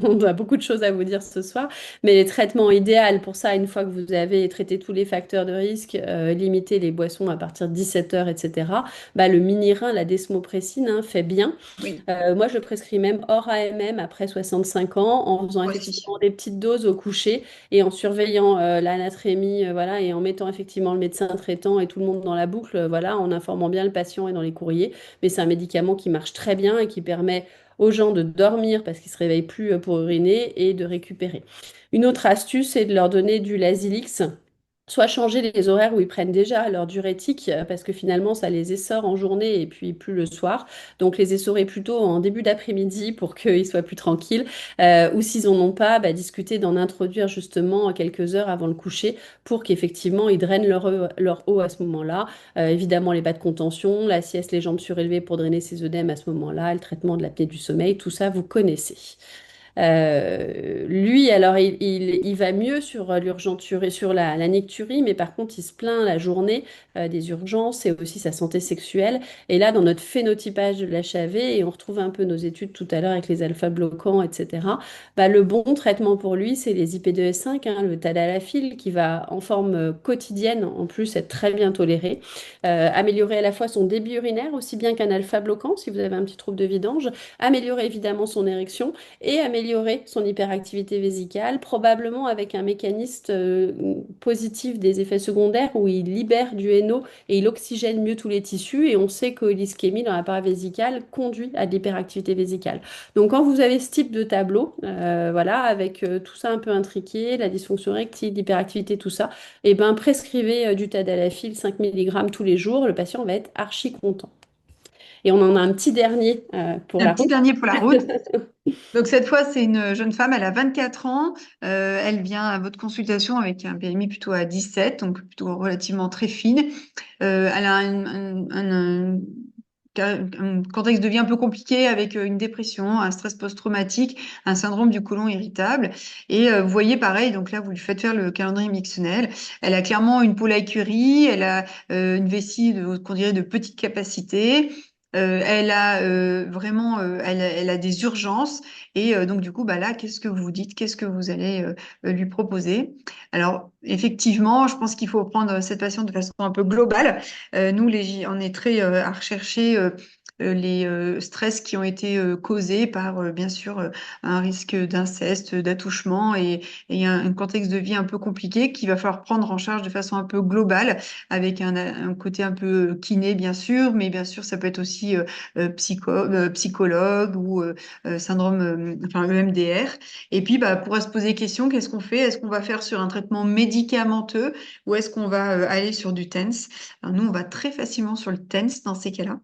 on a beaucoup de choses à vous dire ce soir. Mais les traitements idéaux pour ça, une fois que vous avez traité tous les facteurs de risque, limité les boissons à partir de 17 heures, etc., bah, le mini-rein, la desmopressine, hein, fait bien. Oui, Moi, je prescris même hors AMM après 65 ans en faisant moi aussi. effectivement des petites doses au coucher et en surveillant l'anatrémie, voilà, et en mettant effectivement le médecin traitant et tout le monde dans la boucle, voilà, en informant bien le patient et dans les courriers. Mais c'est un médicament qui marche très bien et qui permet aux gens de dormir parce qu'ils ne se réveillent plus pour uriner et de récupérer. Une autre astuce, c'est de leur donner du Lasix. Soit changer les horaires où ils prennent déjà leur diurétique, parce que finalement, ça les essore en journée et puis plus le soir. Donc, les essorer plutôt en début d'après-midi pour qu'ils soient plus tranquilles. Ou s'ils n'en ont pas, bah, discuter d'en introduire justement quelques heures avant le coucher pour qu'effectivement, ils drainent leur eau à ce moment-là. Évidemment, les bas de contention, la sieste, les jambes surélevées pour drainer ces œdèmes à ce moment-là, le traitement de l'apnée du sommeil, tout ça, vous connaissez. Lui, alors, il va mieux sur l'urgenturie, sur la nicturie, mais par contre, il se plaint la journée des urgences et aussi sa santé sexuelle. Et là, dans notre phénotypage de l'HAV, et on retrouve un peu nos études tout à l'heure avec les alpha-bloquants, etc., bah, le bon traitement pour lui, c'est les IP2S5, hein, le tadalafil, qui va en forme quotidienne, en plus, être très bien toléré. Améliorer à la fois son débit urinaire, aussi bien qu'un alpha-bloquant, si vous avez un petit trouble de vidange, améliorer évidemment son érection et améliorer son hyperactivité vésicale, probablement avec un mécanisme positif des effets secondaires où il libère du NO et il oxygène mieux tous les tissus. Et on sait que l'ischémie dans l'appareil vésical conduit à de l'hyperactivité vésicale. Donc quand vous avez ce type de tableau, voilà, avec tout ça un peu intriqué, la dysfonction érectile, l'hyperactivité, tout ça, et ben prescrivez du tadalafil 5 mg tous les jours, le patient va être archi content. Et on en a un petit dernier pour Un la petit route. dernier pour la route. Donc cette fois, c'est une jeune femme, elle a 24 ans. Elle vient à votre consultation avec un PMI plutôt à 17, donc plutôt relativement très fine. Elle a un contexte de vie un peu compliqué avec une dépression, un stress post-traumatique, un syndrome du côlon irritable. Et vous voyez pareil, donc là, vous lui faites faire le calendrier mixtionnel. Elle a clairement une polycurie, elle a une vessie qu'on dirait de petite capacité. Elle a vraiment, elle a des urgences et donc du coup, bah là, qu'est-ce que vous dites? Qu'est-ce que vous allez lui proposer? Alors effectivement, je pense qu'il faut prendre cette patiente de façon un peu globale. Nous, on est très à rechercher les stress qui ont été causés par, bien sûr, un risque d'inceste, d'attouchement et un contexte de vie un peu compliqué qu'il va falloir prendre en charge de façon un peu globale, avec un côté un peu kiné, bien sûr, mais bien sûr, ça peut être aussi psychologue ou syndrome, enfin EMDR. Et puis, bah, pourra se poser des questions, qu'est-ce qu'on fait? Est-ce qu'on va faire sur un traitement médicamenteux ou est-ce qu'on va aller sur du TENS? Alors, nous, on va très facilement sur le TENS dans ces cas-là.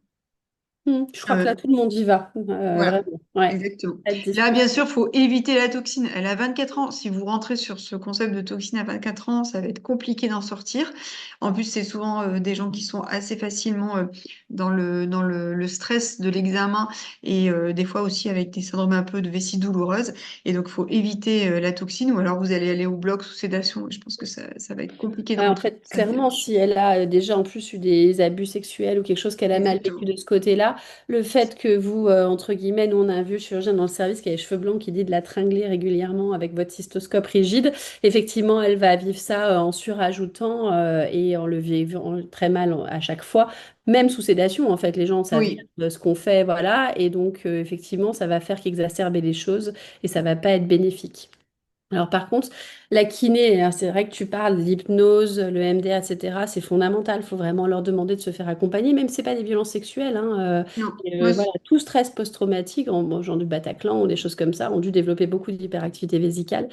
Je crois que là, Euh, tout le monde y va, voilà, vraiment. Ouais. exactement. Pas de Là, discussion. bien sûr, il faut éviter la toxine. Elle a 24 ans. Si vous rentrez sur ce concept de toxine à 24 ans, ça va être compliqué d'en sortir. En plus, c'est souvent des gens qui sont assez facilement dans le stress de l'examen et des fois aussi avec des syndromes un peu de vessie douloureuse. Et donc, il faut éviter la toxine ou alors vous allez aller au bloc sous sédation. Et je pense que ça va être compliqué Ouais, d'en en retourner. fait, clairement, si elle a déjà en plus eu des abus sexuels ou quelque chose qu'elle a mal vécu Exactement. de ce côté-là, le fait que vous, entre guillemets, nous on a un vieux chirurgien dans le service qui a les cheveux blancs qui dit de la tringler régulièrement avec votre cystoscope rigide, effectivement, elle va vivre ça en surajoutant et en le vivant très mal à chaque fois, même sous sédation. En fait, les gens savent bien Oui. ce qu'on fait, voilà, et donc effectivement, ça va faire qu'exacerber les choses et ça va pas être bénéfique. Alors par contre, la kiné, alors c'est vrai que tu parles de l'hypnose, le MDR, etc. C'est fondamental. Il faut vraiment leur demander de se faire accompagner, même si c'est pas des violences sexuelles, hein. Non. Moi, Voilà, tout stress post-traumatique, en mangeant du Bataclan ou des choses comme ça, ont dû développer beaucoup d'hyperactivité vésicale.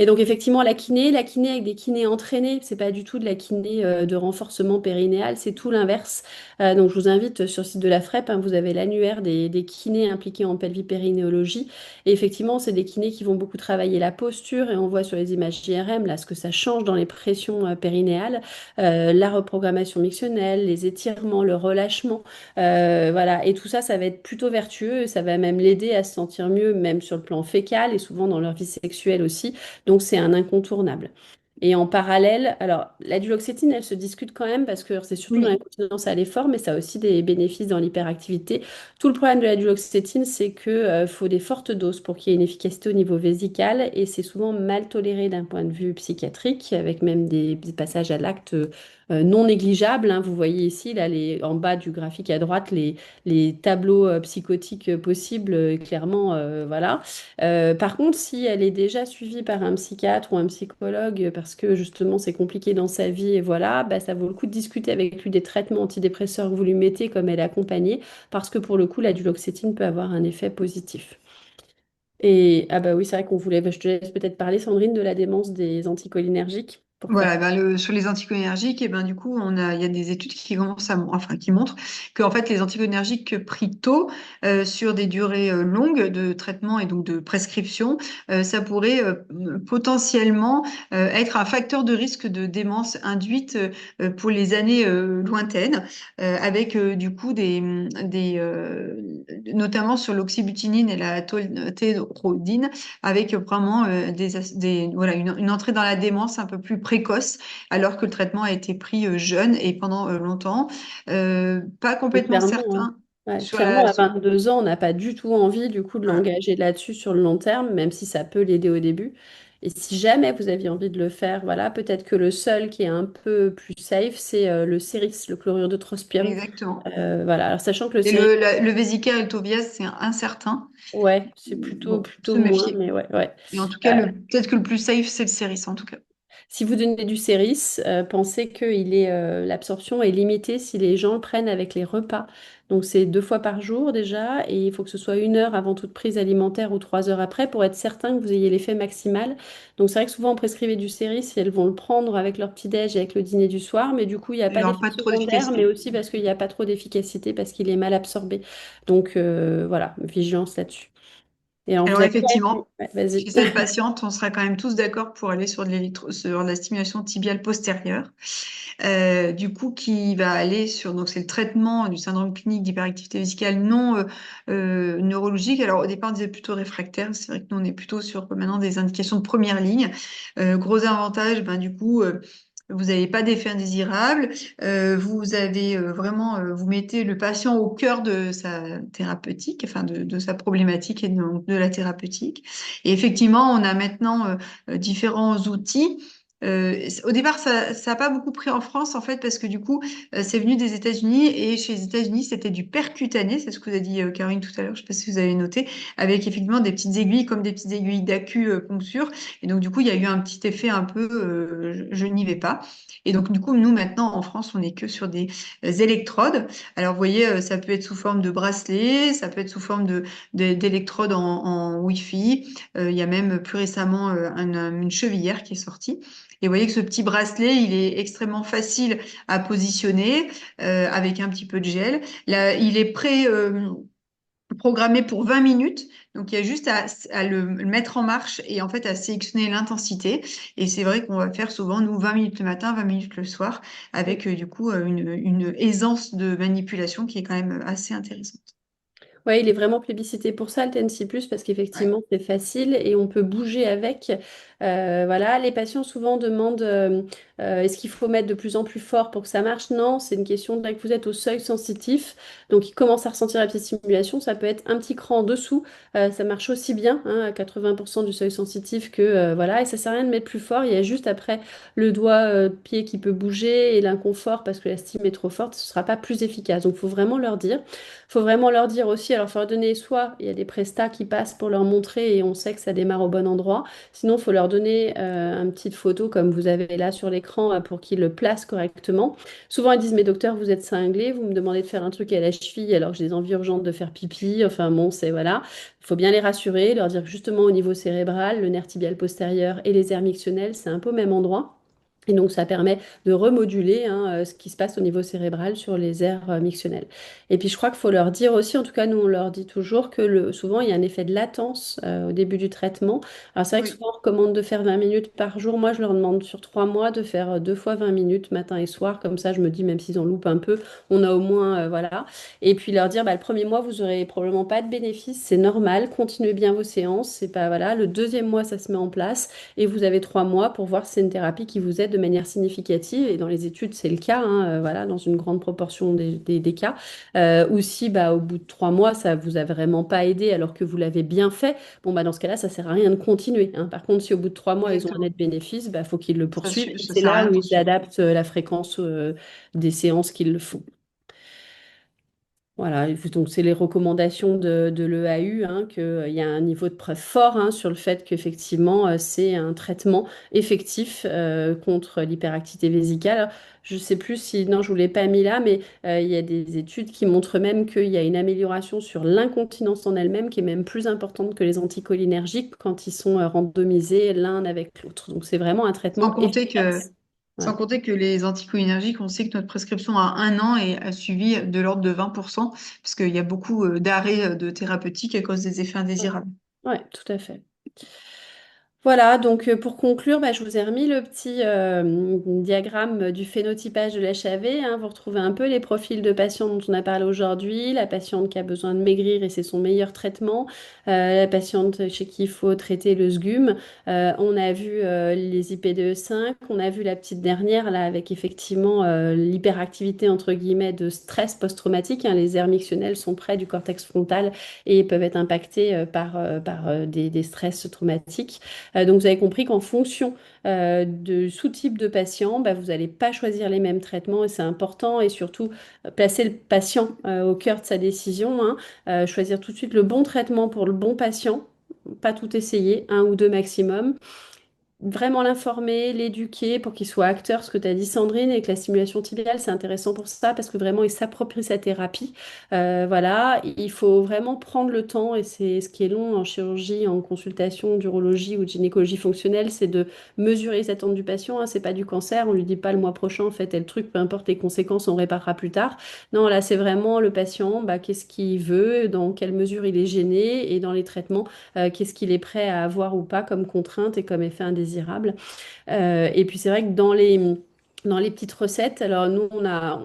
Et donc effectivement, la kiné avec des kinés entraînés, c'est pas du tout de la kiné de renforcement périnéal, c'est tout l'inverse. Donc je vous invite sur le site de la FREP, hein, vous avez l'annuaire des kinés impliqués en pelvipérinéologie. Et effectivement, c'est des kinés qui vont beaucoup travailler la posture et on voit sur les images IRM là ce que ça change dans les pressions périnéales, la reprogrammation mictionnelle, les étirements, le relâchement, voilà. Et tout ça, ça va être plutôt vertueux, ça va même l'aider à se sentir mieux, même sur le plan fécal et souvent dans leur vie sexuelle aussi. Donc c'est un incontournable. Et en parallèle, alors la duloxétine, elle se discute quand même parce que c'est surtout dans oui. l'incontinence à l'effort, mais ça a aussi des bénéfices dans l'hyperactivité. Tout le problème de la duloxétine, c'est que, faut des fortes doses pour qu'il y ait une efficacité au niveau vésical et c'est souvent mal toléré d'un point de vue psychiatrique, avec même des passages à l'acte non négligeables, hein. Vous voyez ici, là, en bas du graphique à droite, les tableaux psychotiques possibles, clairement, voilà. Par contre, si elle est déjà suivie par un psychiatre ou un psychologue parce que justement c'est compliqué dans sa vie et voilà, bah, ça vaut le coup de discuter avec lui des traitements antidépresseurs que vous lui mettez comme elle est accompagnée parce que pour le coup, la duloxétine peut avoir un effet positif. Et ah bah oui, c'est vrai qu'on voulait, bah, je te laisse peut-être parler, Sandrine, de la démence des anticholinergiques. pour faire. Voilà, ben sur les anticholinergiques, et ben du coup, il y a des études qui commencent enfin, qui montrent que en fait, les anticholinergiques pris tôt, sur des durées longues de traitement et donc de prescription, ça pourrait potentiellement être un facteur de risque de démence induite pour les années lointaines, avec du coup notamment sur l'oxybutynin et la taurodine, avec vraiment voilà, une entrée dans la démence un peu plus précoce, alors que le traitement a été pris jeune et pendant longtemps. Pas Mais complètement clairement, hein. certain Ouais, sur clairement, la... à 22 ans, on n'a pas du tout envie du coup de Voilà. l'engager là-dessus sur le long terme, même si ça peut l'aider au début. Et si jamais vous aviez envie de le faire, voilà, peut-être que le seul qui est un peu plus safe, c'est le Céris, le chlorure de trospium. Exactement. Voilà, alors sachant que le Et Céris, le vésicare et le tobias, c'est incertain. ouais, c'est plutôt, Bon, plutôt se moins, méfier. mais ouais, ouais. Et en tout Euh, cas, peut-être que le plus safe, c'est le Céris, en tout cas. Si vous donnez du Céris, pensez que l'absorption est limitée si les gens le prennent avec les repas. Donc c'est 2 fois par jour déjà, et il faut que ce soit 1 heure avant toute prise alimentaire ou 3 heures après pour être certain que vous ayez l'effet maximal. Donc c'est vrai que souvent on prescrivait du Céris si elles vont le prendre avec leur petit-déj et avec le dîner du soir, mais du coup il n'y a Il n'y pas aura d'effet pas trop secondaire, mais d'efficacité. aussi parce qu'il n'y a pas trop d'efficacité, parce qu'il est mal absorbé. Donc voilà, vigilance là-dessus. Et alors vous Alors avez... Ouais, effectivement, vas-y. chez cette patiente, on sera quand même tous d'accord pour aller sur la stimulation tibiale postérieure, du coup qui va aller sur, donc c'est le traitement du syndrome clinique d'hyperactivité vésicale non neurologique. Alors au départ on disait plutôt réfractaire, c'est vrai que nous on est plutôt sur maintenant des indications de première ligne. Gros avantage, ben du coup vous n'avez pas d'effet indésirable, vous avez vraiment, vous mettez le patient au cœur de sa thérapeutique, enfin de sa problématique et de la thérapeutique. Et effectivement, on a maintenant différents outils. Au départ, ça n'a pas beaucoup pris en France, en fait, parce que du coup, c'est venu des États-Unis et chez les États-Unis, c'était du percutané, c'est ce que vous a dit Caroline tout à l'heure, je ne sais pas si vous avez noté, avec effectivement des petites aiguilles comme des petites aiguilles d'acupuncture. Et donc, du coup, il y a eu un petit effet un peu je n'y vais pas. Et donc, du coup, nous, maintenant, en France, on n'est que sur des électrodes. Alors, vous voyez, ça peut être sous forme de bracelet, ça peut être sous forme d'électrodes en Wi-Fi. Il y a même plus récemment une chevillère qui est sortie. Et vous voyez que ce petit bracelet, il est extrêmement facile à positionner avec un petit peu de gel. Là, il est programmé pour 20 minutes. Donc, il y a juste à le mettre en marche et en fait à sélectionner l'intensité. Et c'est vrai qu'on va faire souvent, nous, 20 minutes le matin, 20 minutes le soir, avec du coup une aisance de manipulation qui est quand même assez intéressante. Ouais, il est vraiment plébiscité pour ça, le TNC+, parce Ouais. qu'effectivement, c'est facile et on peut bouger avec. Voilà, les patients souvent demandent est-ce qu'il faut mettre de plus en plus fort pour que ça marche? Non, c'est une question de là que vous êtes au seuil sensitif. Donc, il commence à ressentir la petite stimulation. Ça peut être un petit cran en dessous. Ça marche aussi bien, hein, à 80% du seuil sensitif que voilà. Et ça sert à rien de mettre plus fort. Il y a juste après le doigt pied qui peut bouger et l'inconfort parce que la stime est trop forte. Ce ne sera pas plus efficace. Donc, il faut vraiment leur dire. Faut vraiment leur dire aussi, alors faut leur donner soit il y a des prestats qui passent pour leur montrer et on sait que ça démarre au bon endroit. Sinon, il faut leur donner une petite photo comme vous avez là sur l'écran pour qu'ils le placent correctement. Souvent, ils disent, mais docteur, vous êtes cinglé, vous me demandez de faire un truc à la cheville alors que j'ai des envies urgentes de faire pipi. Enfin bon, c'est voilà. Il faut bien les rassurer, leur dire que justement au niveau cérébral, le nerf tibial postérieur et les aires mictionnelles, c'est un peu au même endroit. Et donc, ça permet de remoduler hein, ce qui se passe au niveau cérébral sur les aires mictionnelles. Et puis, je crois qu'il faut leur dire aussi, en tout cas, nous, on leur dit toujours que souvent, il y a un effet de latence au début du traitement. Alors, c'est vrai que Oui. souvent, on recommande de faire 20 minutes par jour. Moi, je leur demande sur 3 mois de faire 2 fois 20 minutes, matin et soir. Comme ça, je me dis, même s'ils en loupent un peu, on a au moins, voilà. Et puis, leur dire, bah, le premier mois, vous aurez probablement pas de bénéfice. C'est normal. Continuez bien vos séances. C'est pas, voilà. Le deuxième mois, ça se met en place. Et vous avez 3 mois pour voir si c'est une thérapie qui vous aide de manière significative. Et dans les études, c'est le cas, hein, voilà, dans une grande proportion des cas. Ou si bah, au bout de 3 mois, ça vous a vraiment pas aidé alors que vous l'avez bien fait, bon, bah, dans ce cas-là, ça sert à rien de continuer, hein. Par contre, si au bout de 3 mois, ils ont un Exactement. net bénéfice, bah, faut qu'ils le poursuivent. Et Ça c'est sert à là rien de où ils poursuivre. adaptent la fréquence des séances qu'ils le font. Voilà, donc c'est les recommandations de l'EAU, hein, qu'il y a un niveau de preuve fort hein, sur le fait qu'effectivement c'est un traitement effectif contre l'hyperactivité vésicale. Alors, je ne sais plus si, non, je ne vous l'ai pas mis là, mais il y a des études qui montrent même qu'il y a une amélioration sur l'incontinence en elle-même qui est même plus importante que les anticholinergiques quand ils sont randomisés l'un avec l'autre. Donc c'est vraiment un Sans traitement compter que, efficace. sans Voilà. compter que les anticholinergiques, on sait que notre prescription a 1 an et a suivi de l'ordre de 20%, parce qu'il y a beaucoup d'arrêts de thérapeutique à cause des effets indésirables. Ouais, tout à fait. Voilà, donc pour conclure, bah, je vous ai remis le petit diagramme du phénotypage de l'HAV, hein. Vous retrouvez un peu les profils de patients dont on a parlé aujourd'hui, la patiente qui a besoin de maigrir et c'est son meilleur traitement, la patiente chez qui il faut traiter le SGUM. On a vu les IPDE5, on a vu la petite dernière là avec effectivement l'hyperactivité entre guillemets de stress post-traumatique, hein. Les aires mictionnelles sont près du cortex frontal et peuvent être impactées par des stress traumatiques. Donc vous avez compris qu'en fonction de sous-type de patient, bah, vous n'allez pas choisir les mêmes traitements et c'est important et surtout placer le patient au cœur de sa décision, hein. Choisir tout de suite le bon traitement pour le bon patient, pas tout essayer, un ou deux maximum, vraiment l'informer, l'éduquer pour qu'il soit acteur, ce que tu as dit Sandrine, et que la stimulation tibiale, c'est intéressant pour ça, parce que vraiment, il s'approprie sa thérapie. Voilà, il faut vraiment prendre le temps, et c'est ce qui est long en chirurgie, en consultation d'urologie ou de gynécologie fonctionnelle, c'est de mesurer les attentes du patient, hein. C'est pas du cancer, on lui dit pas le mois prochain, en fait, tel truc, peu importe les conséquences, on réparera plus tard. Non, là, c'est vraiment le patient, bah, qu'est-ce qu'il veut, dans quelle mesure il est gêné, et dans les traitements, qu'est-ce qu'il est prêt à avoir ou pas comme contrainte et comme effet indésirable. Et puis c'est vrai que dans les petites recettes, alors nous on a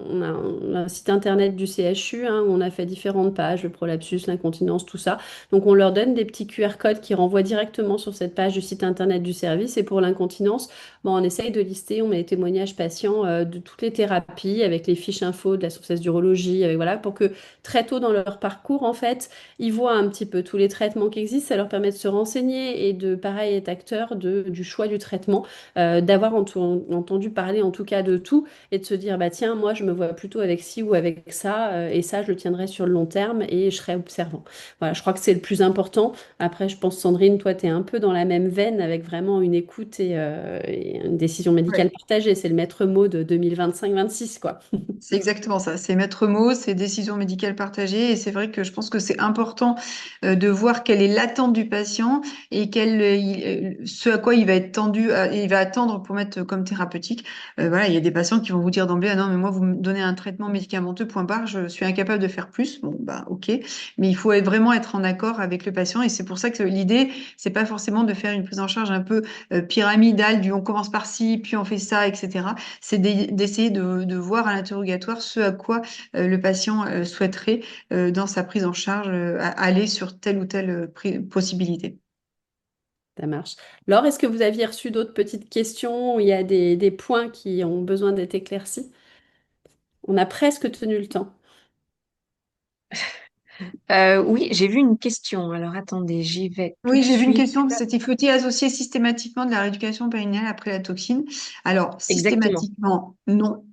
un site internet du CHU hein, où on a fait différentes pages, le prolapsus, l'incontinence, tout ça. Donc on leur donne des petits QR codes qui renvoient directement sur cette page du site internet du service. Et pour l'incontinence, bon, on essaye de lister, on met les témoignages patients de toutes les thérapies avec les fiches info de la source d'urologie, avec, voilà, pour que très tôt dans leur parcours, en fait, ils voient un petit peu tous les traitements qui existent. Ça leur permet de se renseigner et de, pareil, être acteur du choix du traitement, d'avoir entendu parler en tout cas de tout et de se dire, bah tiens, moi je me vois plutôt avec ci ou avec ça, et ça je le tiendrai sur le long terme et je serai observant. Voilà, je crois que c'est le plus important. Après, je pense, Sandrine, toi, tu es un peu dans la même veine avec vraiment une écoute et une décision médicale Ouais. partagée. C'est le maître mot de 2025-26, quoi. C'est exactement ça. C'est maître mot, c'est décision médicale partagée. Et c'est vrai que je pense que c'est important de voir quelle est l'attente du patient et ce à quoi il va être tendu, il va attendre pour mettre comme thérapeutique. Voilà, il y a des patients qui vont vous dire d'emblée, ah non, mais moi, vous me donnez un traitement médicamenteux, point barre, je suis incapable de faire plus. Bon, bah, ok. Mais il faut vraiment être en accord avec le patient. Et c'est pour ça que l'idée, c'est pas forcément de faire une prise en charge un peu pyramidale, du on commence par ci, puis on fait ça, etc. C'est d'essayer de voir à l'interrogatoire ce à quoi le patient souhaiterait dans sa prise en charge, aller sur telle ou telle possibilité. Ça marche. Laure, est-ce que vous aviez reçu d'autres petites questions où il y a des points qui ont besoin d'être éclaircis? On a presque tenu le temps. Oui, j'ai vu une question. Alors attendez, j'y vais tout Oui, de j'ai vu une suite. question, c'est faut-il associer systématiquement de la rééducation périnéale après la toxine? Alors, Exactement. systématiquement, non.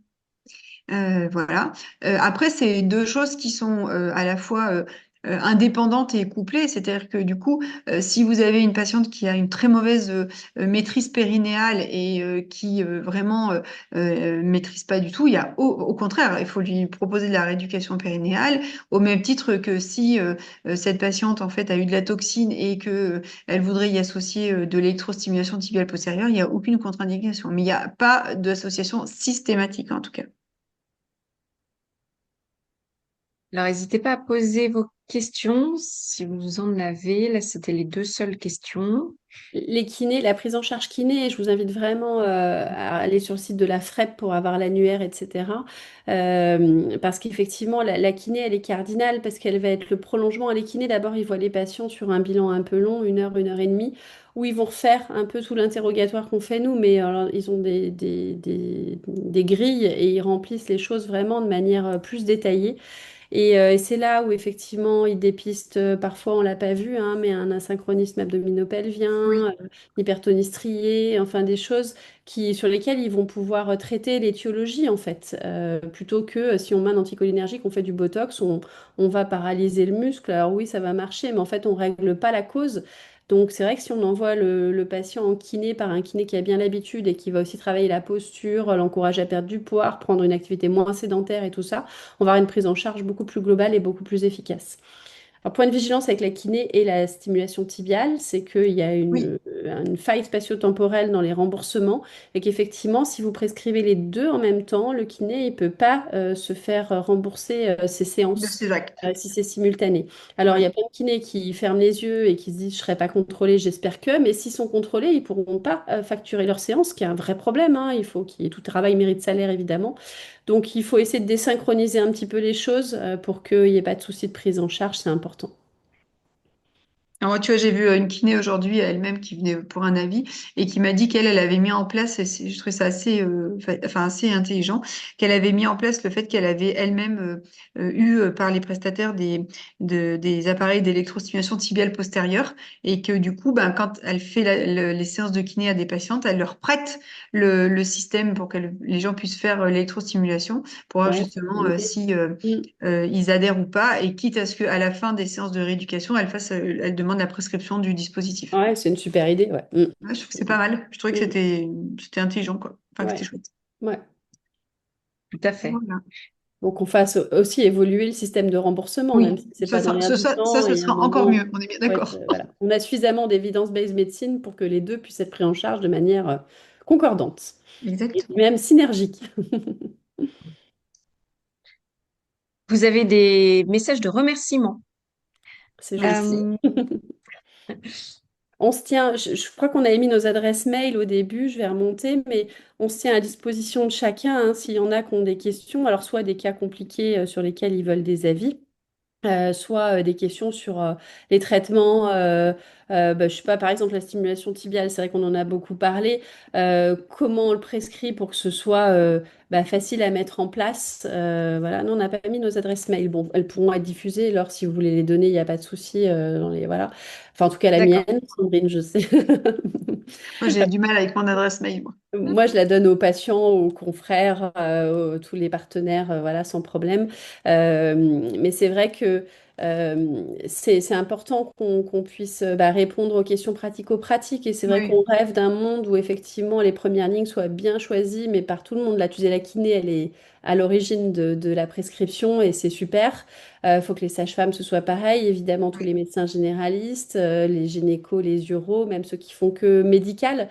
Voilà. Après, c'est deux choses qui sont à la fois indépendantes et couplées. C'est-à-dire que du coup, si vous avez une patiente qui a une très mauvaise maîtrise périnéale et qui vraiment maîtrise pas du tout, il y a au contraire, il faut lui proposer de la rééducation périnéale, au même titre que si cette patiente en fait a eu de la toxine et que elle voudrait y associer de l'électrostimulation tibiale postérieure, il n'y a aucune contre-indication. Mais il n'y a pas d'association systématique en tout cas. Alors n'hésitez pas à poser vos questions si vous en avez. Là, c'était les deux seules questions. Les kinés, la prise en charge kiné, je vous invite vraiment à aller sur le site de la FREP pour avoir l'annuaire, etc. Parce qu'effectivement, la kiné, elle est cardinale parce qu'elle va être le prolongement. Les kinés, d'abord, ils voient les patients sur un bilan un peu long, une heure et demie, où ils vont refaire un peu tout l'interrogatoire qu'on fait nous, mais alors, ils ont des grilles et ils remplissent les choses vraiment de manière plus détaillée. Et c'est là où effectivement ils dépistent, parfois on l'a pas vu, hein, mais un asynchronisme Oui. abdominopelvien, hypertonie striée, enfin des choses sur lesquelles ils vont pouvoir traiter l'étiologie en fait. Plutôt que si on met un anticholinergique, on fait du botox, on va paralyser le muscle. Alors oui, ça va marcher, mais en fait on règle pas la cause. Donc c'est vrai que si on envoie le patient en kiné par un kiné qui a bien l'habitude et qui va aussi travailler la posture, l'encourager à perdre du poids, prendre une activité moins sédentaire et tout ça, on va avoir une prise en charge beaucoup plus globale et beaucoup plus efficace. Alors, point de vigilance avec la kiné et la stimulation tibiale, c'est qu'il y a Oui, une faille spatio-temporelle dans les remboursements et qu'effectivement, si vous prescrivez les deux en même temps, le kiné ne peut pas se faire rembourser ces de séances ces actes. si c'est simultané. Alors, il y Ouais. a plein de kinés qui ferment les yeux et qui se disent, je ne serai pas contrôlé, j'espère que, mais s'ils sont contrôlés, ils ne pourront pas facturer leurs séances, ce qui est un vrai problème, hein. Il faut qu'il y ait tout travail mérite salaire, évidemment. Donc, il faut essayer de désynchroniser un petit peu les choses pour qu'il n'y ait pas de souci de prise en charge, c'est important. Alors, moi, tu vois, j'ai vu une kiné aujourd'hui elle-même qui venait pour un avis et qui m'a dit elle avait mis en place, et je trouvais ça assez, enfin, assez intelligent, qu'elle avait mis en place le fait qu'elle avait elle-même eu par les prestataires des appareils d'électrostimulation tibiale postérieure et que du coup, ben, quand elle fait les séances de kiné à des patientes, elle leur prête le système pour que les gens puissent faire l'électrostimulation pour voir Ouais, c'est une justement bonne idée. si Mm. ils adhèrent ou pas, et quitte à ce qu'à la fin des séances de rééducation, elle demande la prescription du dispositif. Ouais, c'est une super idée, ouais. Mm. Ouais, je trouve que c'est pas mal. Je trouvais que Mm. c'était intelligent, quoi. Enfin, que c'était Ouais, chouette. ouais. Tout à fait. Voilà. Faut qu'on fasse aussi évoluer le système de remboursement, même Oui, si c'est pas dans l'air du ça, temps. ce Et à un sera encore moment, mieux. On est bien ouais, d'accord. voilà. On a suffisamment d'évidence-based médecine pour que les deux puissent être pris en charge de manière concordante et Exactement. même synergique. Vous avez des messages de remerciement. C'est gentil. Euh, On se tient, je crois qu'on avait mis nos adresses mail au début, je vais remonter, mais on se tient à disposition de chacun, hein, s'il y en a qui ont des questions, alors soit des cas compliqués sur lesquels ils veulent des avis. Soit des questions sur les traitements, je sais pas, par exemple la stimulation tibiale, c'est vrai qu'on en a beaucoup parlé. Comment on le prescrit pour que ce soit facile à mettre en place. Voilà, nous on n'a pas mis nos adresses mail. Bon, elles pourront être diffusées, alors si vous voulez les donner, il n'y a pas de souci voilà. Enfin, en tout cas la d'accord. mienne, Sandrine, je sais. Moi, j'ai du mal avec mon adresse mail, moi. Moi, je la donne aux patients, aux confrères, tous les partenaires, voilà, sans problème. Mais c'est vrai que c'est important qu'on puisse répondre aux questions pratico-pratiques. Et c'est vrai qu'on Oui, rêve d'un monde où effectivement les premières lignes soient bien choisies, mais par tout le monde. Là, tu disais, la kiné, elle est à l'origine de la prescription et c'est super. Il faut que les sages-femmes, ce soit pareil. Évidemment, tous oui. les médecins généralistes, les gynécos, les uros, même ceux qui font que médical.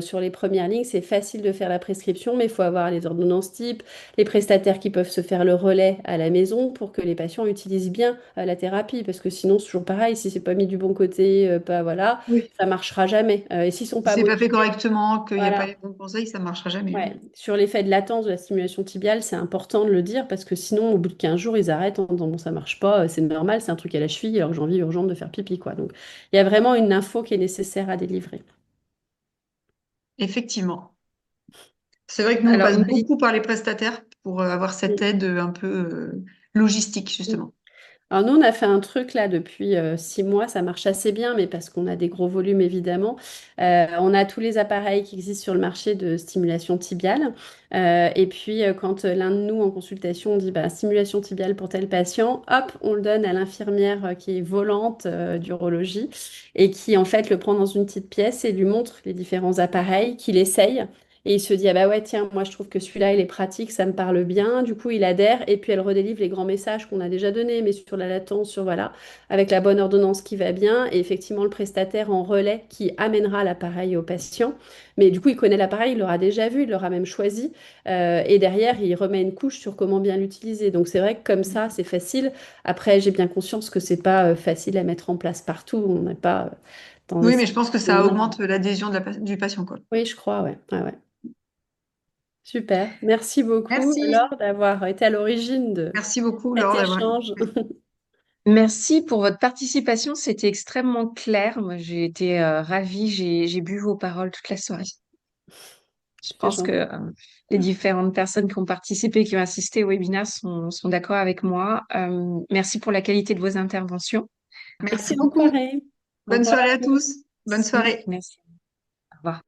Sur les premières lignes, c'est facile de faire la prescription, mais il faut avoir les ordonnances type, les prestataires qui peuvent se faire le relais à la maison pour que les patients utilisent bien la thérapie, parce que sinon, c'est toujours pareil, si c'est pas mis du bon côté, pas voilà, Oui. ça marchera jamais. Et s'ils sont Si pas c'est pas fait motivés, correctement, qu'il n'y a pas les voilà. bons conseils, ça marchera jamais. Ouais. Sur l'effet de latence de la stimulation tibiale, c'est important de le dire parce que sinon, au bout de 15 jours, ils arrêtent en disant bon, ça marche pas, c'est normal, c'est un truc à la cheville, alors que j'ai envie urgente de faire pipi, quoi. Donc, il y a vraiment une info qui est nécessaire à délivrer. Effectivement. C'est vrai que nous, on Alors, passe beaucoup par les prestataires pour avoir cette aide un peu logistique, justement. Alors nous, on a fait un truc là depuis 6 mois, ça marche assez bien, mais parce qu'on a des gros volumes évidemment. On a tous les appareils qui existent sur le marché de stimulation tibiale. Et puis quand l'un de nous en consultation dit bah, stimulation tibiale pour tel patient, hop, on le donne à l'infirmière qui est volante d'urologie et qui en fait le prend dans une petite pièce et lui montre les différents appareils, qu'il essaye. Et il se dit, ah bah ouais, tiens, moi je trouve que celui-là, il est pratique, ça me parle bien. Du coup, il adhère et puis elle redélivre les grands messages qu'on a déjà donnés, mais sur la latence, sur voilà, avec la bonne ordonnance qui va bien. Et effectivement, le prestataire en relais qui amènera l'appareil au patient. Mais du coup, il connaît l'appareil, il l'aura déjà vu, il l'aura même choisi. Et derrière, il remet une couche sur comment bien l'utiliser. Donc c'est vrai que comme ça, c'est facile. Après, j'ai bien conscience que c'est pas facile à mettre en place partout. On n'est pas dans Oui, ces mais je pense que ça zones-là. augmente l'adhésion du patient, quoi. Oui, je crois, ouais. Ouais, ouais. Super. Merci beaucoup, Merci. Laure, d'avoir été à l'origine de Merci beaucoup, cet Laure, d'avoir. échange. merci pour votre participation. C'était extrêmement clair. Moi, j'ai été ravie. J'ai bu vos paroles toute la soirée. Je C'est pense que gentil. les différentes personnes qui ont participé, qui ont assisté au webinaire sont d'accord avec moi. Merci pour la qualité de vos interventions. Merci Excellente beaucoup. soirée. Au Bonne revoir. soirée à tous. Bonne soirée. Merci. Au revoir.